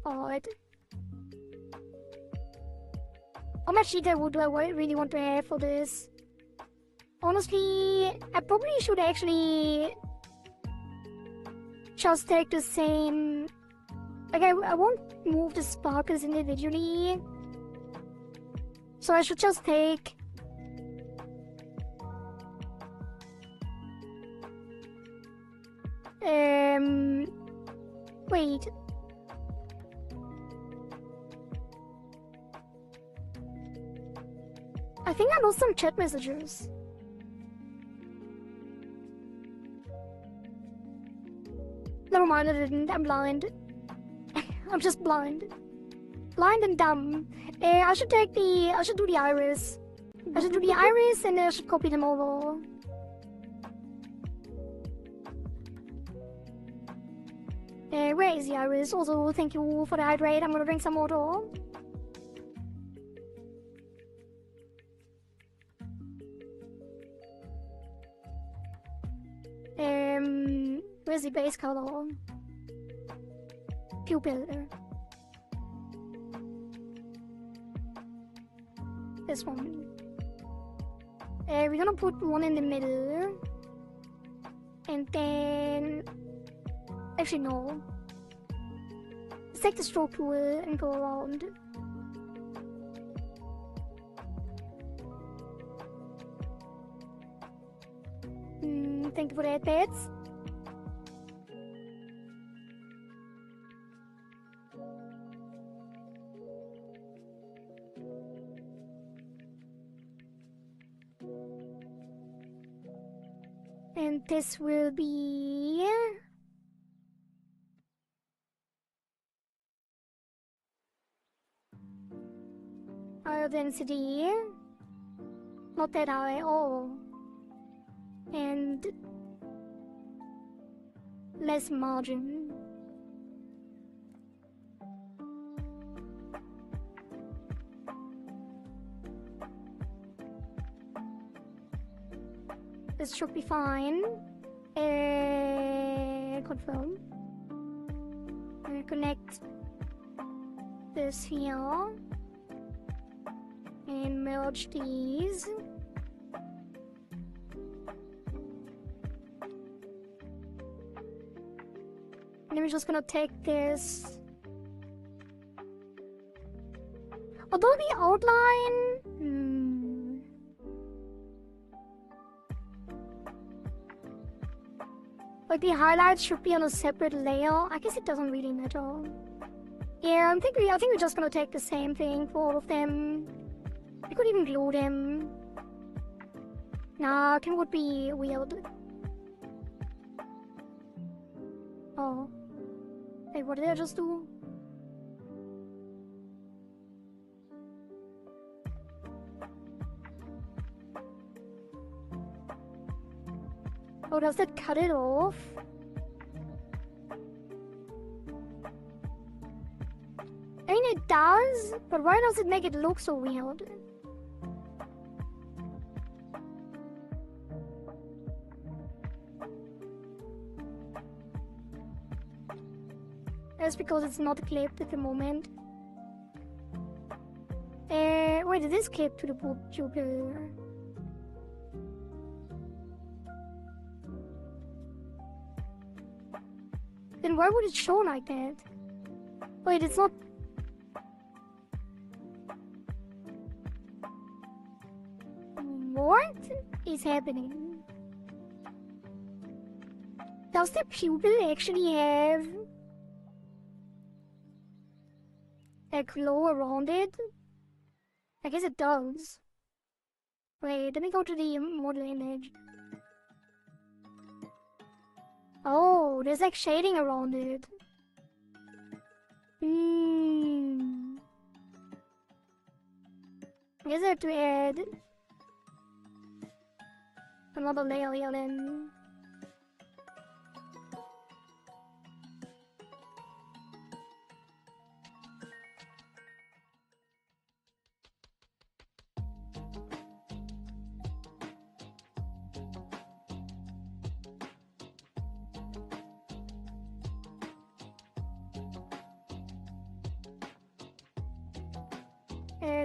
Alright. How much detail would I really want to have for this? Honestly, I probably should actually just take the same Okay, I won't move the sparkles individually. So I should just take... Wait. I think I lost some chat messages. Never mind, I didn't. I'm blind. I'm just blind. Blind and dumb. I should do the iris. I should do the iris and I should copy them over. Where is the iris? Also, thank you for the hydrate. I'm gonna drink some water. Where's the base color? Pupil. This one. We're gonna put one in the middle. And then... Actually, no. Let's take the stroke tool and go around. Thank you for that, pets. And this will be... higher density. Not that high. Oh. And... less margin. This should be fine. Confirm. Connect this here. And merge these. And then we're just gonna take this. Although the outline... Like the highlights should be on a separate layer. I guess it doesn't really matter. Yeah, I think we're just gonna take the same thing for all of them. We could even glue them. Nah, it would be weird. Oh. Wait, what did I just do? Oh, does that cut it off? I mean, it does, but why does it make it look so weird? That's because it's not clipped at the moment. Wait, it is clipped to the pupil. Then why would it show like that? Wait, it's not... What is happening? Does the pupil actually have a glow around it? I guess it does. Wait, let me go to the model image. Oh, there's like shading around it. I guess I have to add another layer here then.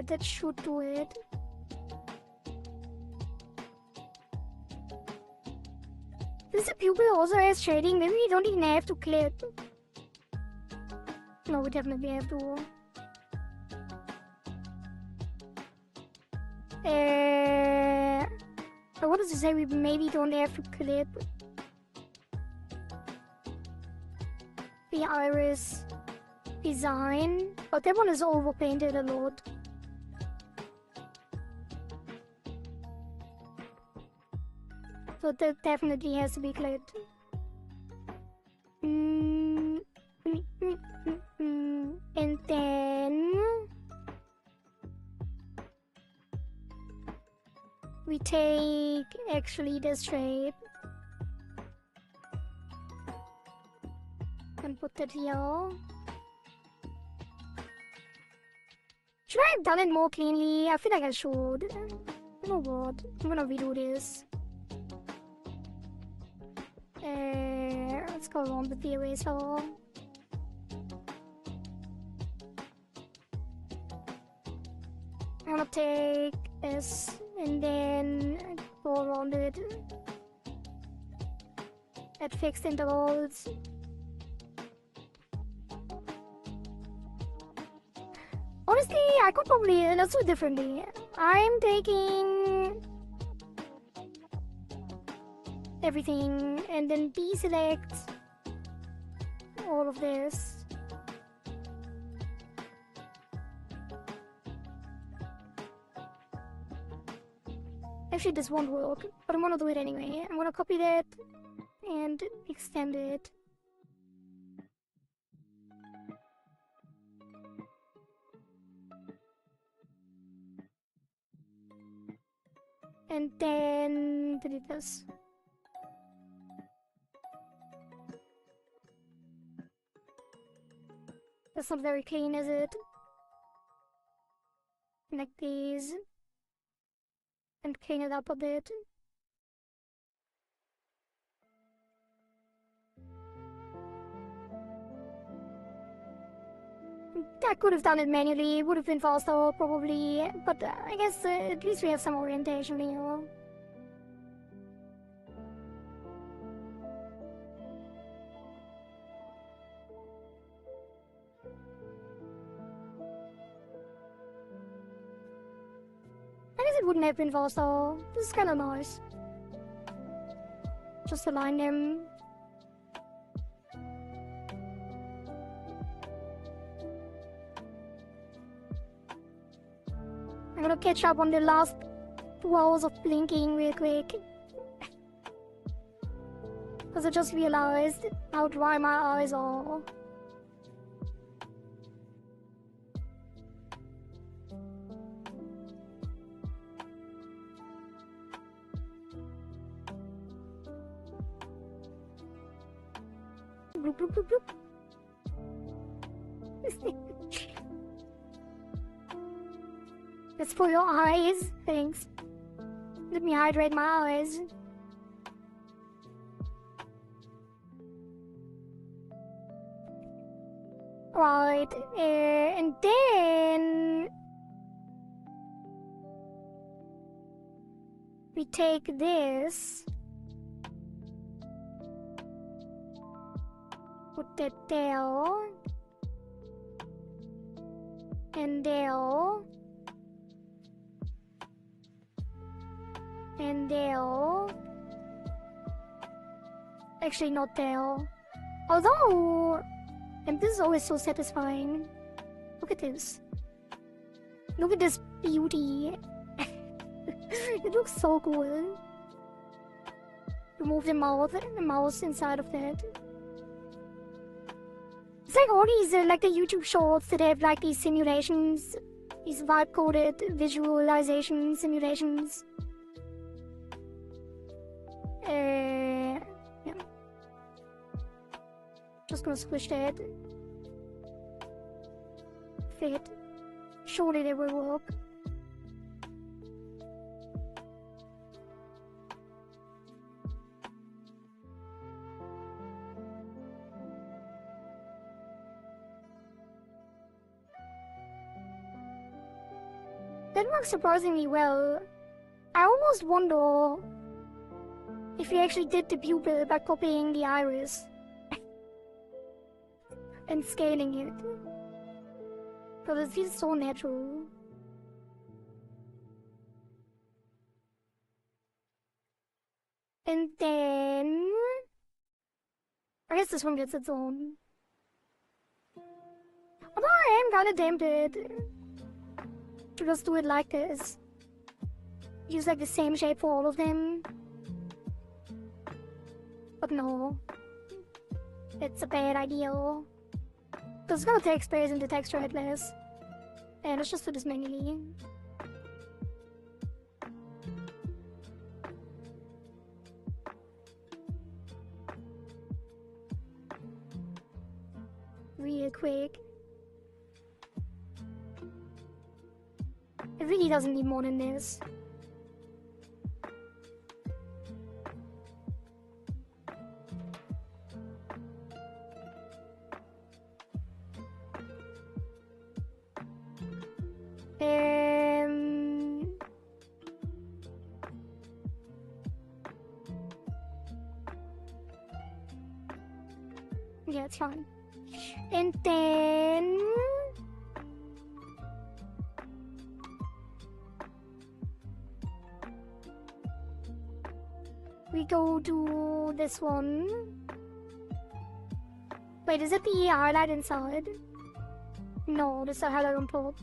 That should do it. This pupil also has shading, maybe we don't even have to clip. No, we definitely have to. But what does it say? We maybe don't have to clip the iris design, but that one is overpainted a lot. So that definitely has to be clipped. And then we take actually this shape and put it here. Should I have done it more cleanly? I feel like I should. You know what? I'm gonna redo this. Let's go on with the eraser. I'm gonna take this and then go around it at fixed intervals. Honestly, I could probably, let's do it differently. I'm taking everything and then deselect all of this. Actually, this won't work, but I'm gonna do it anyway. I'm gonna copy that and extend it. And then delete this. That's not very clean, is it? Like these. And clean it up a bit. I could have done it manually, would have been faster probably, but I guess at least we have some orientation here. I guess it wouldn't have been faster. This is kinda nice. Just align them. I'm gonna catch up on the last 2 hours of blinking real quick. Because I just realized how dry my eyes are. Bloop, bloop, bloop, bloop. That's for your eyes. Thanks. Let me hydrate my eyes. Right, and then we take this, put that there, and there, and there. Actually, not there. Although, and this is always so satisfying. Look at this. Look at this beauty. It looks so cool. Remove the mouse inside of that. It's like all these, like the YouTube shorts that have like these simulations, these vibe-coded visualization simulations. Yeah. Just gonna squish that. Fit. Surely they will work. That works surprisingly well. I almost wonder if we actually did the pupil by copying the iris. and scaling it. Because it feels so natural. And then I guess this one gets its own. Although I am kinda tempted to just do it like this. Use like the same shape for all of them. But no. It's a bad idea. Because it's gonna take space in the texture at less. And let's just do this manually. Real quick. It really doesn't need more than this. Yeah, it's fine. And then we go to this one. Wait, is it the highlight inside? No, this is the highlight on top.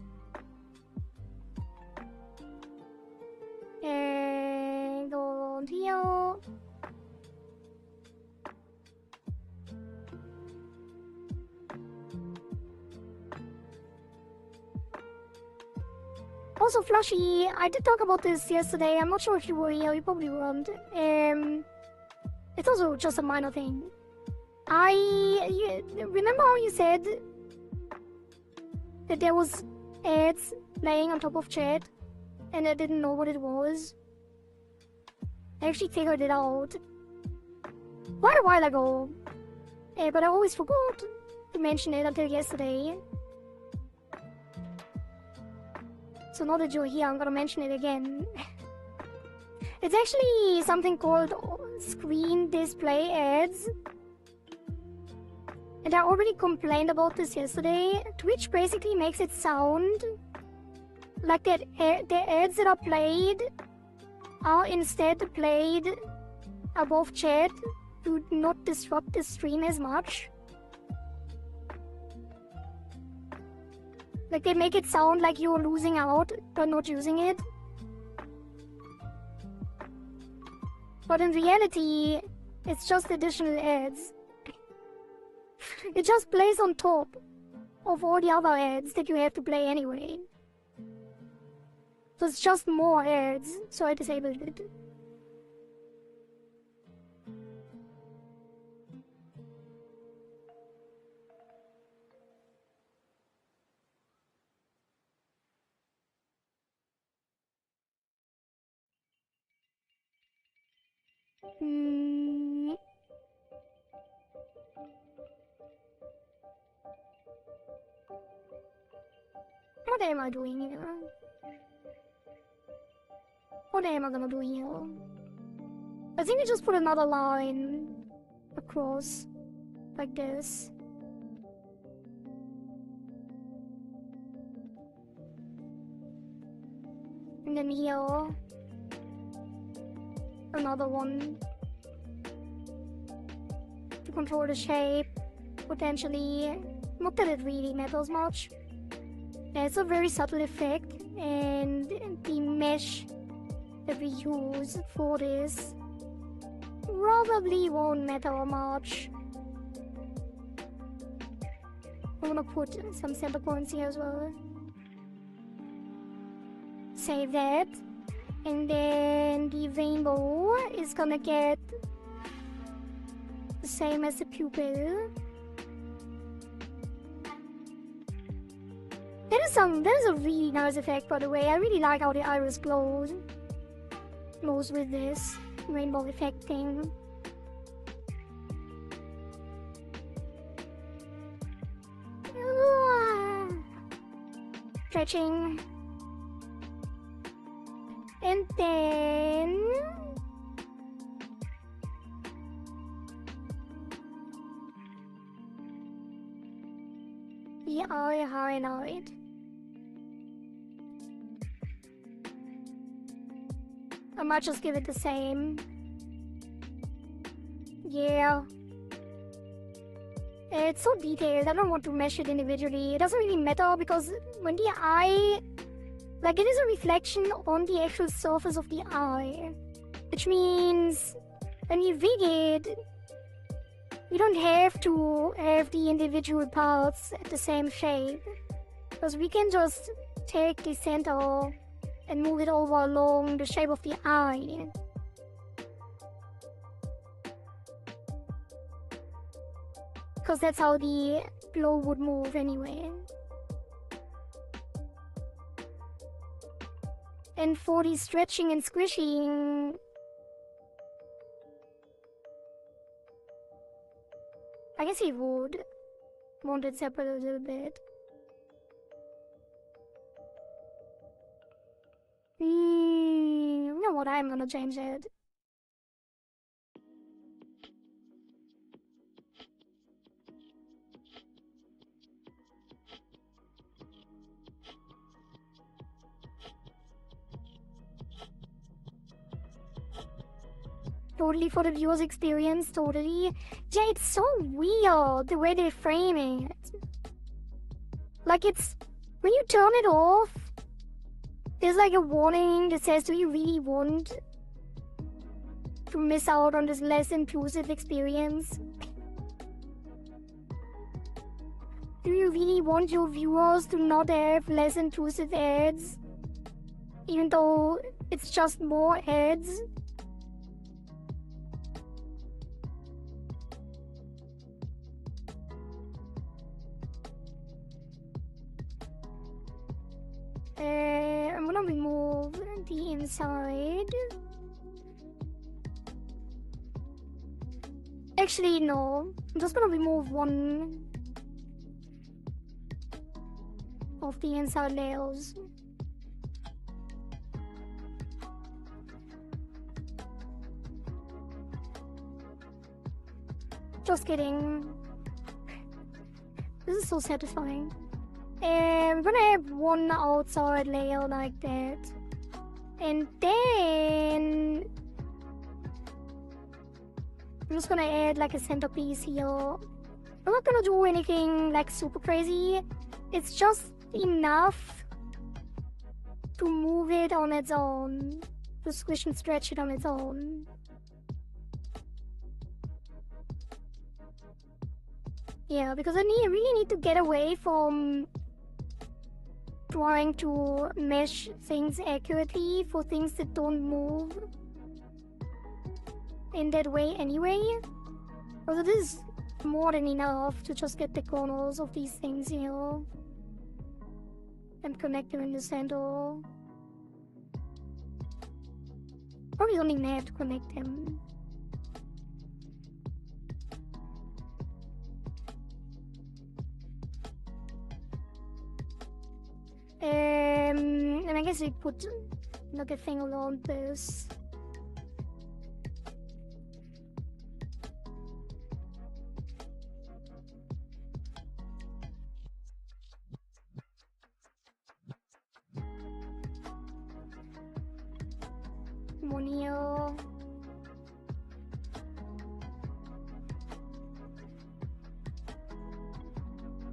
And go on here. Also, Flushy, I did talk about this yesterday. I'm not sure if you were here, you probably weren't. It's also just a minor thing. Remember how you said that there was ads playing on top of chat and I didn't know what it was? I actually figured it out quite a while ago, but I always forgot to mention it until yesterday. So now that you're here, I'm gonna mention it again. It's actually something called screen display ads. And I already complained about this yesterday. Twitch basically makes it sound like that the ads that are played are instead played above chat to not disrupt the stream as much. Like they make it sound like you're losing out but not using it. But in reality, it's just additional ads. It just plays on top of all the other ads that you have to play anyway. So it's just more ads, so I disabled it. What am I doing here? What am I gonna do here? I think I just put another line across, like this. And then here, another one to control the shape, potentially. Not that it really matters much. It's a very subtle effect, and the mesh that we use for this probably won't matter much. I'm gonna put some center points here as well. Save that. And then the rainbow is gonna get the same as the pupil. That is a really nice effect, by the way. I really like how the iris glows with this rainbow effect thing. Stretching. And then the eye highlight. I might just give it the same. Yeah. It's so detailed, I don't want to mesh it individually. It doesn't really matter because when the eye... Like, it is a reflection on the actual surface of the eye. Which means, when you rig it, you don't have to have the individual parts at the same shape. Because we can just take the center and move it over along the shape of the eye. Because that's how the glow would move anyway. And for the stretching and squishing, I guess he would want it separate a little bit. You know what, I'm gonna change it. Totally for the viewer's experience, totally. Yeah, it's so weird the way they frame it. Like, it's... When you turn it off, there's like a warning that says, do you really want to miss out on this less intrusive experience? Do you really want your viewers to not have less intrusive ads? Even though it's just more ads? I'm gonna remove the inside. Actually, no. I'm just gonna remove one of the inside layers. Just kidding. This is so satisfying. And we're gonna have one outside layer like that. And then I'm just gonna add like a centerpiece here. I'm not gonna do anything like super crazy. It's just enough to move it on its own. To squish and stretch it on its own. Yeah, because I really need to get away from trying to mesh things accurately for things that don't move in that way anyway. Because it is more than enough to just get the corners of these things here and connect them in the center. Probably don't even have to connect them. And I guess we put like a thing around this. One here.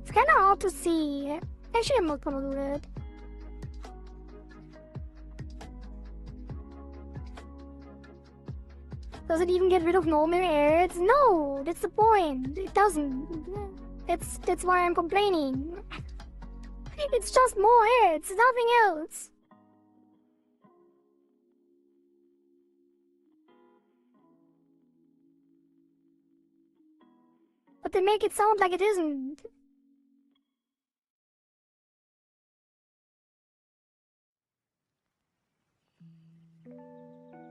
It's kind of hard to see. Actually, I'm not gonna do that. Does it even get rid of normal ads? No, that's the point. It doesn't. That's why I'm complaining. It's just more ads, nothing else. But they make it sound like it isn't.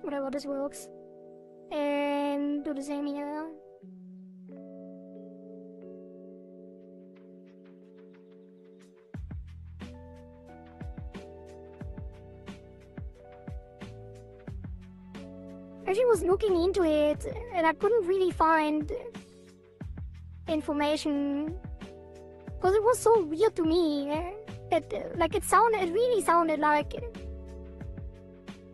Whatever, this works. And do the same here. I actually was looking into it and I couldn't really find information Because it was so weird to me. Like, it really sounded like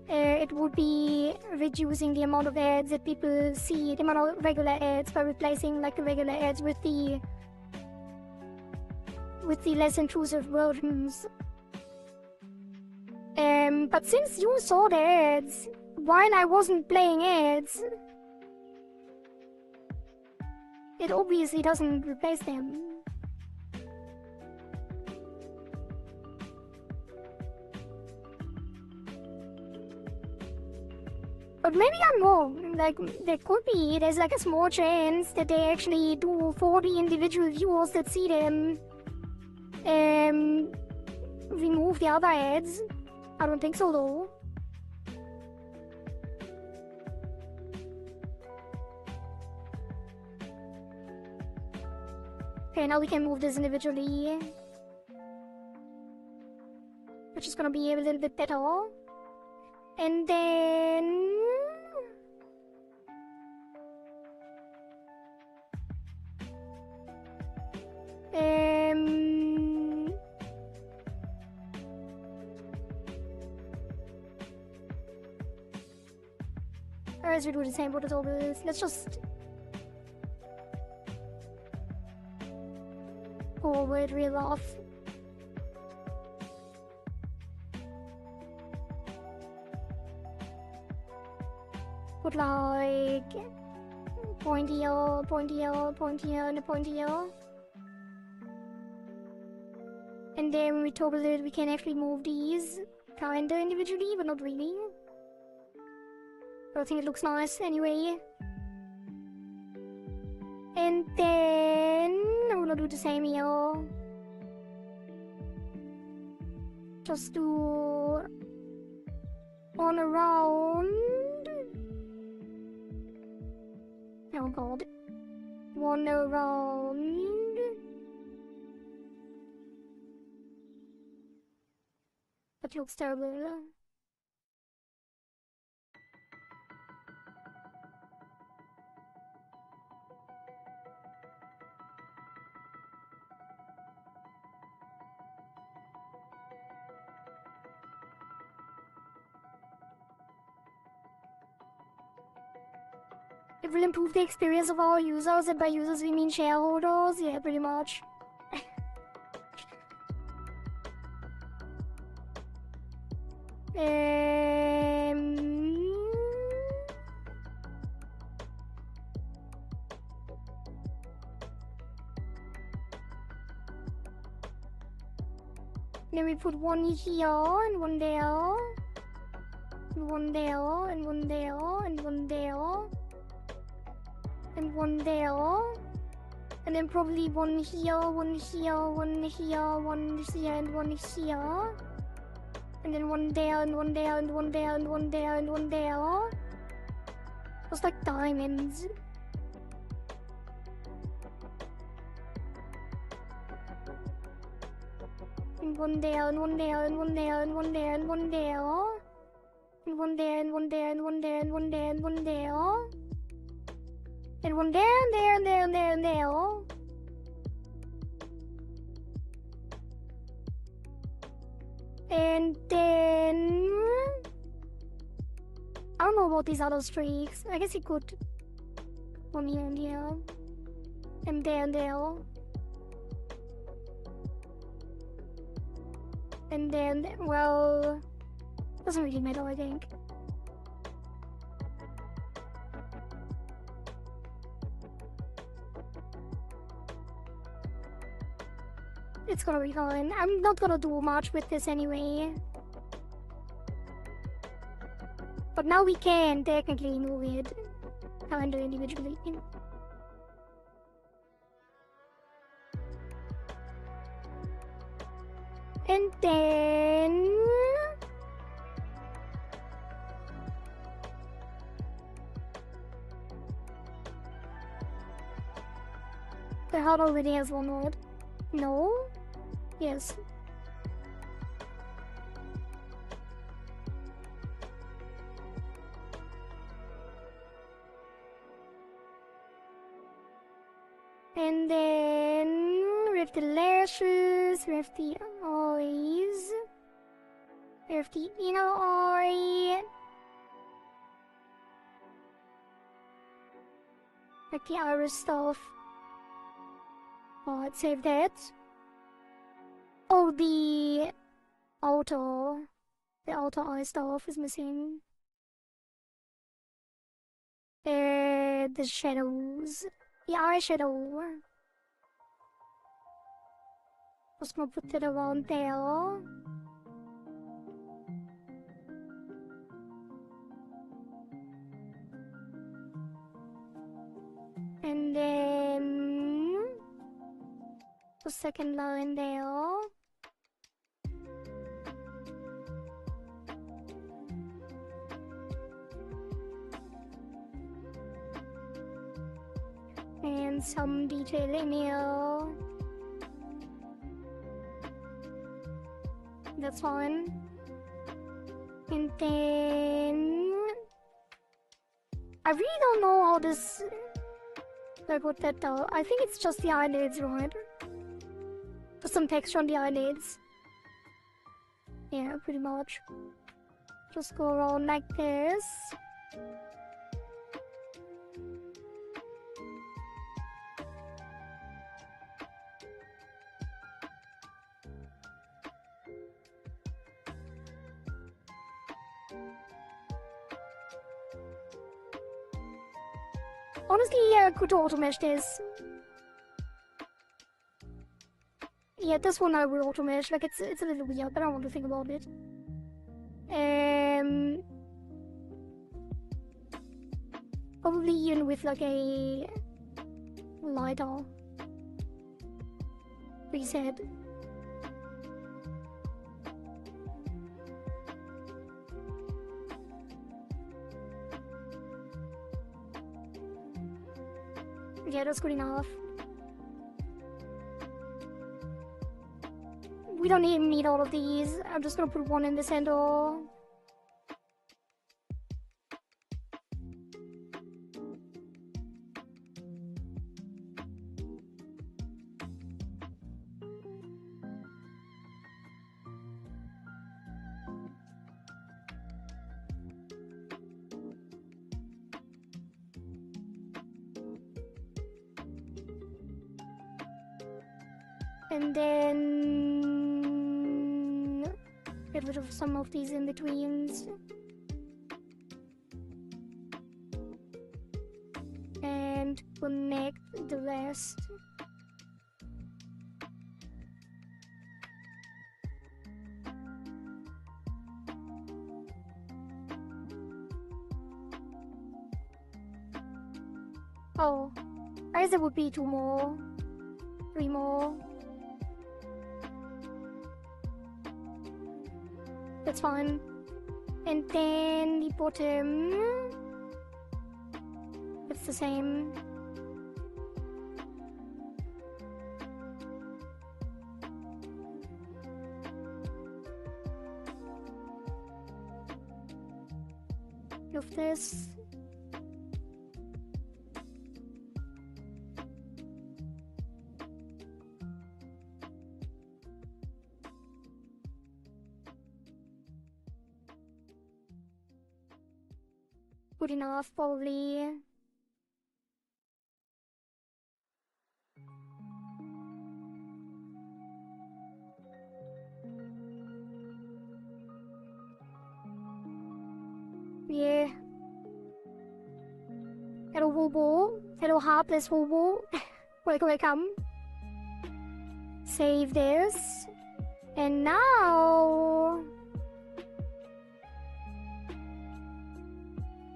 it would be reducing the amount of ads that people see, the amount of regular ads, by replacing like the regular ads with the less intrusive versions. But since you saw the ads while I wasn't playing ads, it obviously doesn't replace them. But maybe I'm wrong. Like, there's like a small chance that they actually do, for the individual viewers that see them, remove the other ads. I don't think so though. Okay, now we can move this individually, which is gonna be a little bit better. And then as we do the same what as always, let's just forward real off. Put like point here, point here, point here, and a point here. And then when we toggle it, we can actually move these kinda individually, but not really. I think it looks nice anyway. And then I'm gonna do the same here. Just do one around. Oh god. One around. That looks terrible. It will improve the experience of our users, and by users we mean shareholders. Yeah, pretty much. Then we put one here, and one there. And one there, and one there, and one there. And one there. And then probably one here, one here, one here, one here, and one here. And then one there, and one there, and one there, and one there, and one there. It's like diamonds. And one there, and one there, and one there, and one there, and one there. And one there, and one there, and one there, and one there, and one there. And one there, and there, and there, and there, and there. And then I don't know about these other streaks. I guess you could one here and here. And there and there. And then, well, doesn't really matter, I think. It's gonna be fine. I'm not gonna do much with this anyway. But now we can technically move it kind of individually. And then the heart already has one word. No? Yes. And then we have the lashes, we have the eyes, we have the inner eye, like the iris stuff. Alright, save that. Oh, the outer eye stuff is missing. The shadows, the eyeshadow. Just gonna put it around there. And then the second line there. And some detail in here. That's fine. And then I really don't know how this, like what that does. I think it's just the eyelids, right? Just some texture on the eyelids. Yeah, pretty much. Just go around like this. Honestly, yeah, could auto mesh this. Yeah, this one I will auto mesh. Like it's a little weird, but I don't want to think about it. Probably even with like a lighter reset. Yeah, that's good enough. We don't even need all of these. I'm just gonna put one in the center. And then get rid of some of these in-betweens. And connect the rest. Oh, I guess there would be 2 more, 3 more. That's fine. And then the bottom, it's the same. Of this. Good enough, probably. Yeah. Hello, Wobo. Hello, Heartless Wobo. Welcome. Save this. And now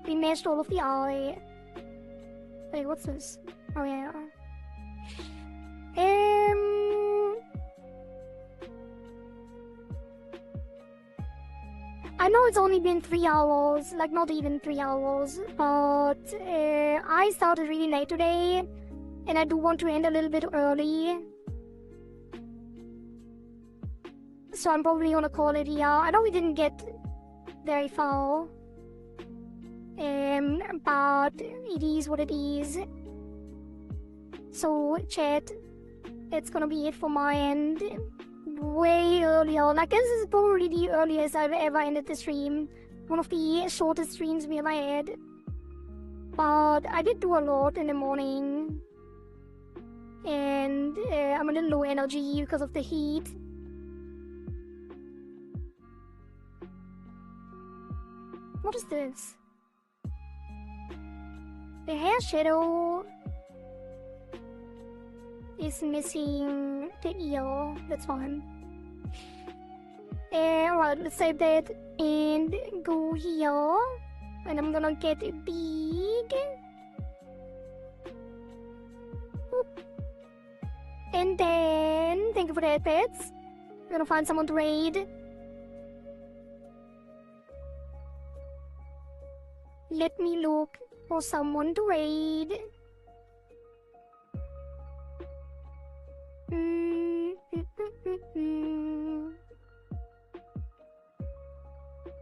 we meshed all of the eye. Wait, what's this? Oh yeah. I know it's only been 3 hours, like not even 3 hours, but I started really late today, and I do want to end a little bit early. So I'm probably gonna call it here. I know we didn't get very far. But it is what it is. So chat, it's gonna be it for my end. Way earlier. Like, this is probably the earliest I've ever ended the stream. One of the shortest streams we ever had. But I did do a lot in the morning. And I'm a little low energy because of the heat. What is this? The hair shadow is missing the ear. That's fine. Alright, let's save that and go here. And I'm gonna get big. Oop. And then, thank you for that, pets. I'm gonna find someone to raid. Let me look for someone to raid.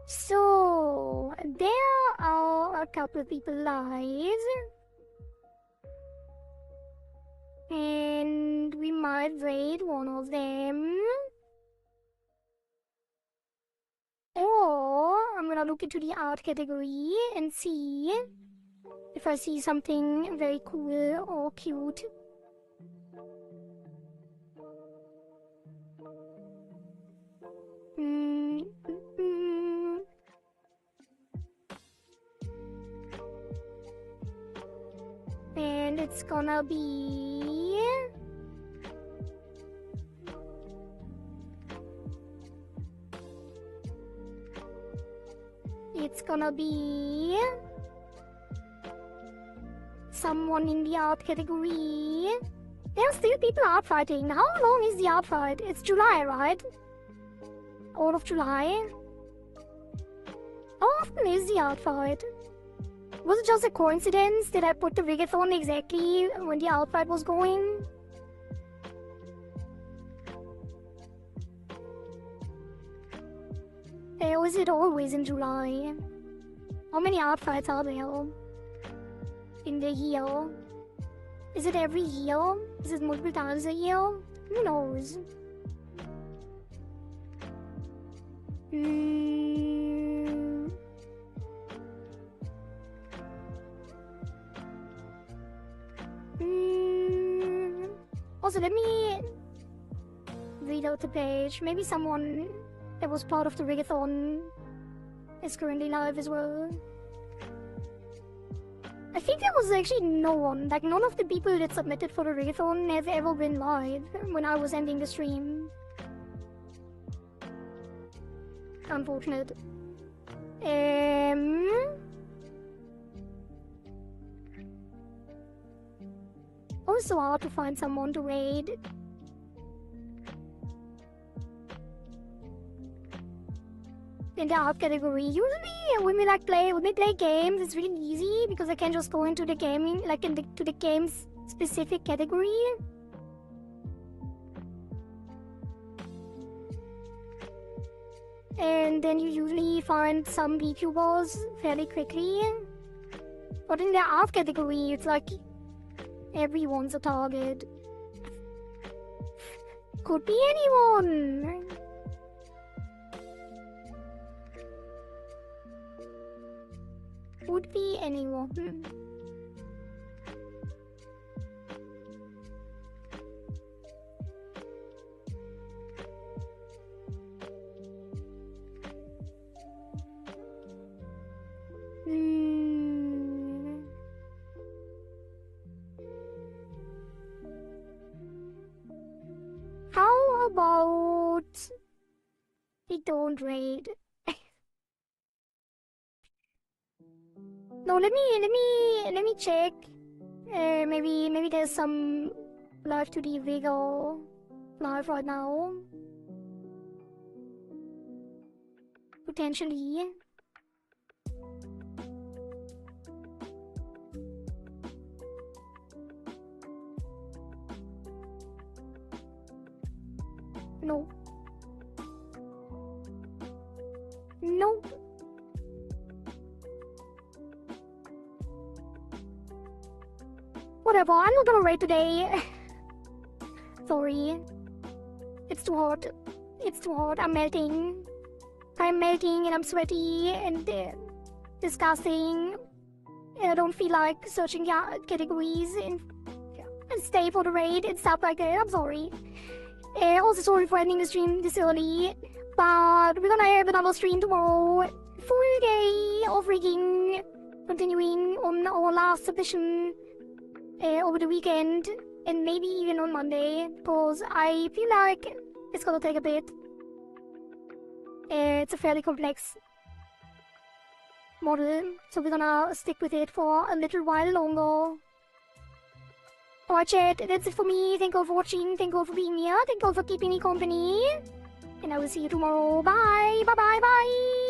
So, there are a couple of people live. And we might raid one of them. Or I'm gonna look into the art category and see if I see something very cool or cute. And it's gonna be... It's gonna be... someone in the art category. There are still people art fighting. How long is the art fight? It's July, right? All of July. How often is the art fight? Was it just a coincidence that I put the Rigathon exactly when the art fight was going? Or is it always in July? How many art fights are there in the year? Is it every year? Is it multiple times a year? Who knows? Also, let me read out the page. Maybe someone that was part of the Rigathon is currently live as well. I think there was actually no one, like none of the people that submitted for the Rigathon have ever been live when I was ending the stream. Unfortunate. Also hard to find someone to raid. In the art category, usually when we play games, it's really easy because I can just go into the gaming, like to the game's specific category. And then you usually find some VTubers fairly quickly. But in the art category, it's like everyone's a target. Could be anyone. Could be anyone. How about we don't raid? No, let me check. Maybe there's some Live2D Vega live right now. Potentially. No. Nope. Whatever, I'm not gonna raid today. Sorry. It's too hot. It's too hot. I'm melting. I'm melting and I'm sweaty and disgusting. And I don't feel like searching categories and stay for the raid and stuff like that. I'm sorry. Also sorry for ending the stream this early. But we're gonna have another stream tomorrow. Full day of rigging. Continuing on our last submission over the weekend. And maybe even on Monday. Because I feel like it's gonna take a bit. It's a fairly complex model, so we're gonna stick with it for a little while longer. Alright chat, that's it for me. Thank you all for watching, thank you all for being here, thank you all for keeping me company. And I will see you tomorrow. Bye, bye bye bye.